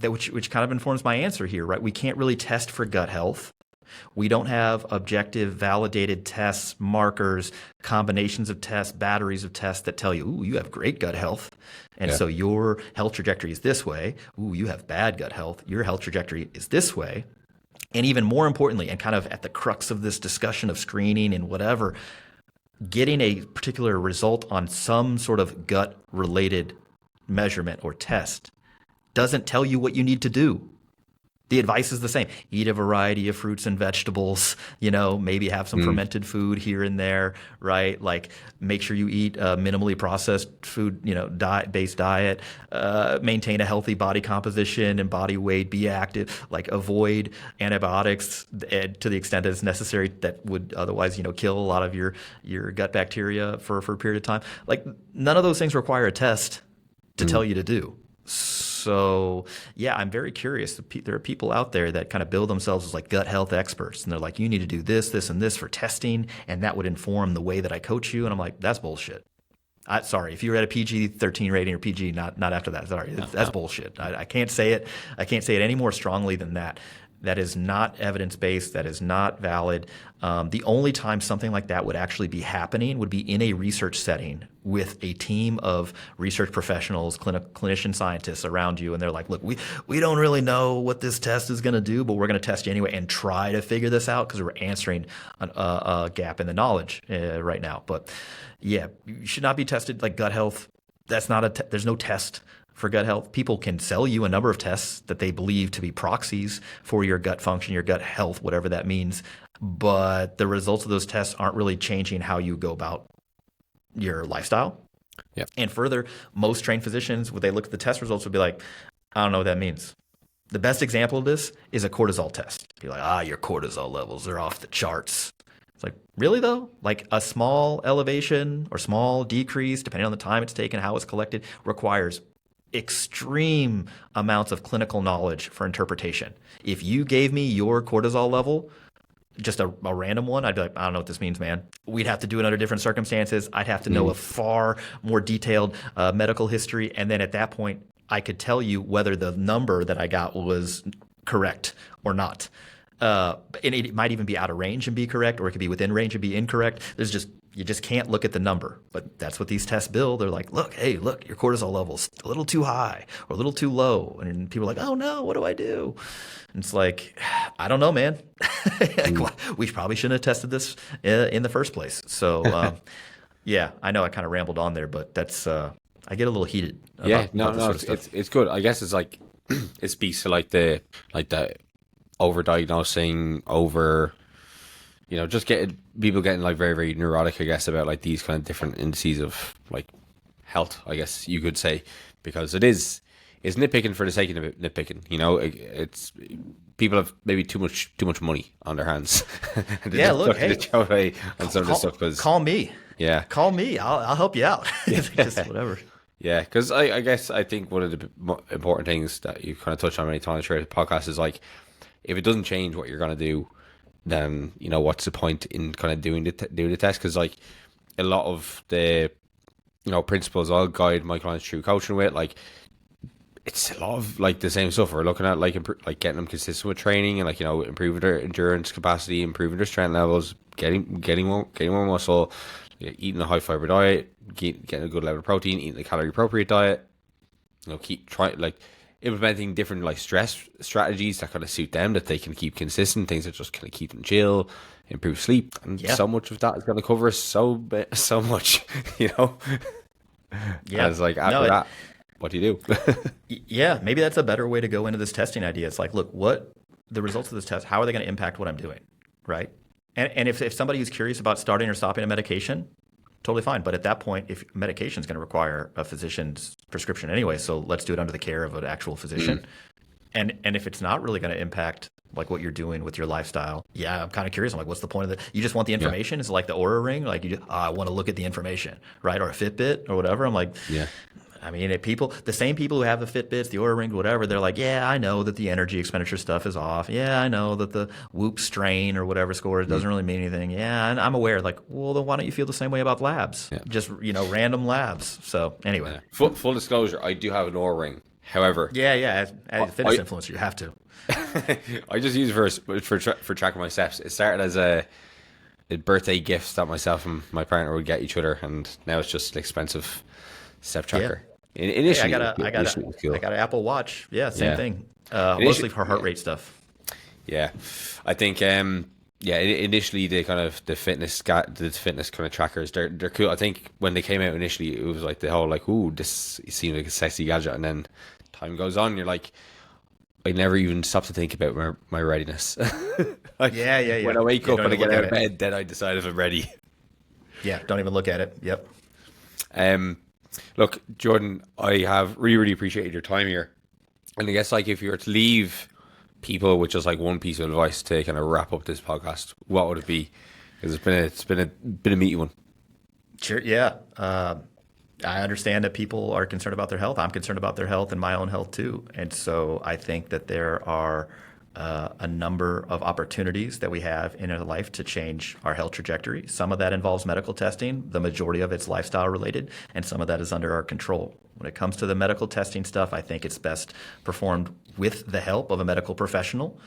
which kind of informs my answer here, right? We can't really test for gut health. We don't have objective, validated tests, markers, combinations of tests, batteries of tests that tell you, ooh, you have great gut health. And so your health trajectory is this way. Ooh, you have bad gut health. Your health trajectory is this way. And even more importantly, and kind of at the crux of this discussion of screening and whatever, getting a particular result on some sort of gut-related measurement or test doesn't tell you what you need to do. The advice is the same. Eat a variety of fruits and vegetables, maybe have some fermented food here and there, right? Like make sure you eat a minimally processed food, diet-based diet, maintain a healthy body composition and body weight, be active, like avoid antibiotics to the extent that it's necessary that would otherwise, kill a lot of your gut bacteria for a period of time. Like none of those things require a test to tell you to do. So, yeah, I'm very curious. There are people out there that kind of bill themselves as like gut health experts. And they're like, you need to do this, this, and this for testing. And that would inform the way that I coach you. And I'm like, that's bullshit. Sorry, if you were at a PG-13 rating or PG, not after that. Sorry, that's bullshit. I can't say it. I can't say it any more strongly than that. That is not evidence-based. That is not valid. The only time something like that would actually be happening would be in a research setting with a team of research professionals, clinician scientists around you, and they're like, look, we don't really know what this test is going to do, but we're going to test you anyway and try to figure this out because we're answering a gap in the knowledge right now. But yeah, you should not be tested like gut health. That's not there's no test for gut health. People can sell you a number of tests that they believe to be proxies for your gut function, your gut health, whatever that means. But the results of those tests aren't really changing how you go about your lifestyle. Yep. And further, most trained physicians, when they look at the test results, would be like, I don't know what that means. The best example of this is a cortisol test. Be like, your cortisol levels are off the charts. It's like, really though? Like a small elevation or small decrease, depending on the time it's taken, how it's collected, requires extreme amounts of clinical knowledge for interpretation. If you gave me your cortisol level, just a random one, I'd be like, I don't know what this means, man. We'd have to do it under different circumstances. I'd have to know a far more detailed medical history. And then at that point, I could tell you whether the number that I got was correct or not. And it might even be out of range and be correct, or it could be within range and be incorrect. You just can't look at the number. But that's what these tests build. They're like, look, your cortisol level's a little too high or a little too low. And people are like, oh no, what do I do? And it's like, I don't know, man. We probably shouldn't have tested this in the first place. So, yeah, I know I kind of rambled on there, but that's I get a little heated. It's good. I guess it's like it speaks to like the over-diagnosing, just people getting like very, very neurotic, I guess, about like these kind of different indices of like health, I guess you could say, because it's nitpicking for the sake of nitpicking. It's people have maybe too much money on their hands. Yeah, look, hey, on some of this stuff. Call me. Yeah, call me. I'll help you out. Just whatever. Yeah, because I think one of the important things that you kind of touched on many times throughout the podcast is like, if it doesn't change what you're going to do, then what's the point in kind of doing the test? Because like a lot of the principles I'll guide my clients through coaching with, like it's a lot of like the same stuff. We're looking at like getting them consistent with training and like improving their endurance capacity, improving their strength levels, getting more muscle, eating a high fiber diet, getting a good level of protein, eating a calorie appropriate diet. Keep trying like implementing different like stress strategies that kind of suit them, that they can keep consistent, things that just kind of keep them chill, improve sleep, and so much of that is going to cover so much, Yeah, it's like after that, what do you do? Yeah, maybe that's a better way to go into this testing idea. It's like, look, what the results of this test, how are they going to impact what I'm doing, right? And if somebody who's curious about starting or stopping a medication, totally fine. But at that point, if medication is going to require a physician's prescription anyway, so let's do it under the care of an actual physician. And if it's not really going to impact like what you're doing with your lifestyle, I'm kind of curious. I'm like, what's the point of it? You just want the information? It's like the Oura ring. Like I want to look at the information, right? Or a Fitbit or whatever. I'm like, I mean, the same people who have the Fitbits, the Oura Ring, whatever, they're like, I know that the energy expenditure stuff is off. I know that the Whoop strain or whatever score doesn't really mean anything. And I'm aware. Like, well, then why don't you feel the same way about labs? Just, random labs. So anyway. Full disclosure, I do have an Oura Ring. However. As a fitness influencer, you have to. I just use it for tracking my steps. It started as a birthday gift that myself and my partner would get each other, and now it's just an expensive step tracker. Initially, I got an Apple Watch. Same thing. Mostly for heart rate stuff. Yeah, I think. Initially the fitness kind of trackers, they're cool. I think when they came out initially, it was like the whole like, ooh, this seemed like a sexy gadget, and then time goes on, you're like, I never even stop to think about my readiness. Like, Yeah. when I wake Yeah, up don't and I even get look out at of it. bed, then I decide if I'm ready. Yeah, don't even look at it. Yep. Um, Look, Jordan, I have really, really appreciated your time here. And I guess like if you were to leave people with just like one piece of advice to kind of wrap up this podcast, what would it be? Because it's been a meaty one. Sure. Yeah. I understand that people are concerned about their health. I'm concerned about their health and my own health too. And so I think that there are a number of opportunities that we have in our life to change our health trajectory. Some of that involves medical testing. The majority of it's lifestyle related, and some of that is under our control. When it comes to the medical testing stuff, I think it's best performed with the help of a medical professional.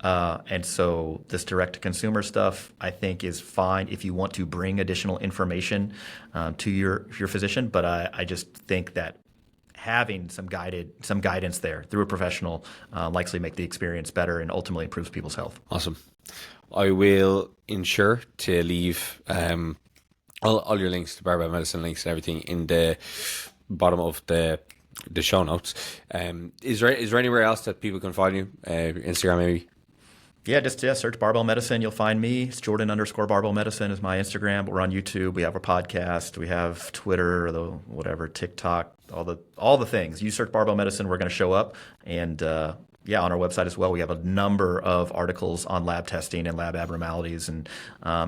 And so this direct to consumer stuff, I think, is fine if you want to bring additional information to your physician. But I just think that having some guidance there through a professional likely make the experience better and ultimately improves people's health. Awesome. I will ensure to leave all your links to barbell medicine links and everything in the bottom of the show notes. Is there anywhere else that people can find you? Instagram maybe? Yeah, just search Barbell Medicine. You'll find me. It's Jordan_Barbell Medicine is my Instagram. We're on YouTube. We have our podcast. We have Twitter, or whatever, TikTok, all the things. You search Barbell Medicine, we're going to show up. And on our website as well, we have a number of articles on lab testing and lab abnormalities. And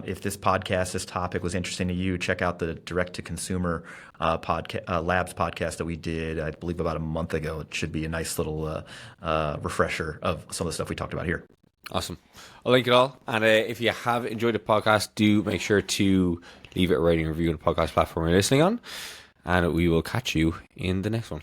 if this topic was interesting to you, check out the direct to consumer labs podcast that we did, I believe, about a month ago. It should be a nice little refresher of some of the stuff we talked about here. Awesome. I'll link it all. And if you have enjoyed the podcast, do make sure to leave it a rating and review on the podcast platform you're listening on. And we will catch you in the next one.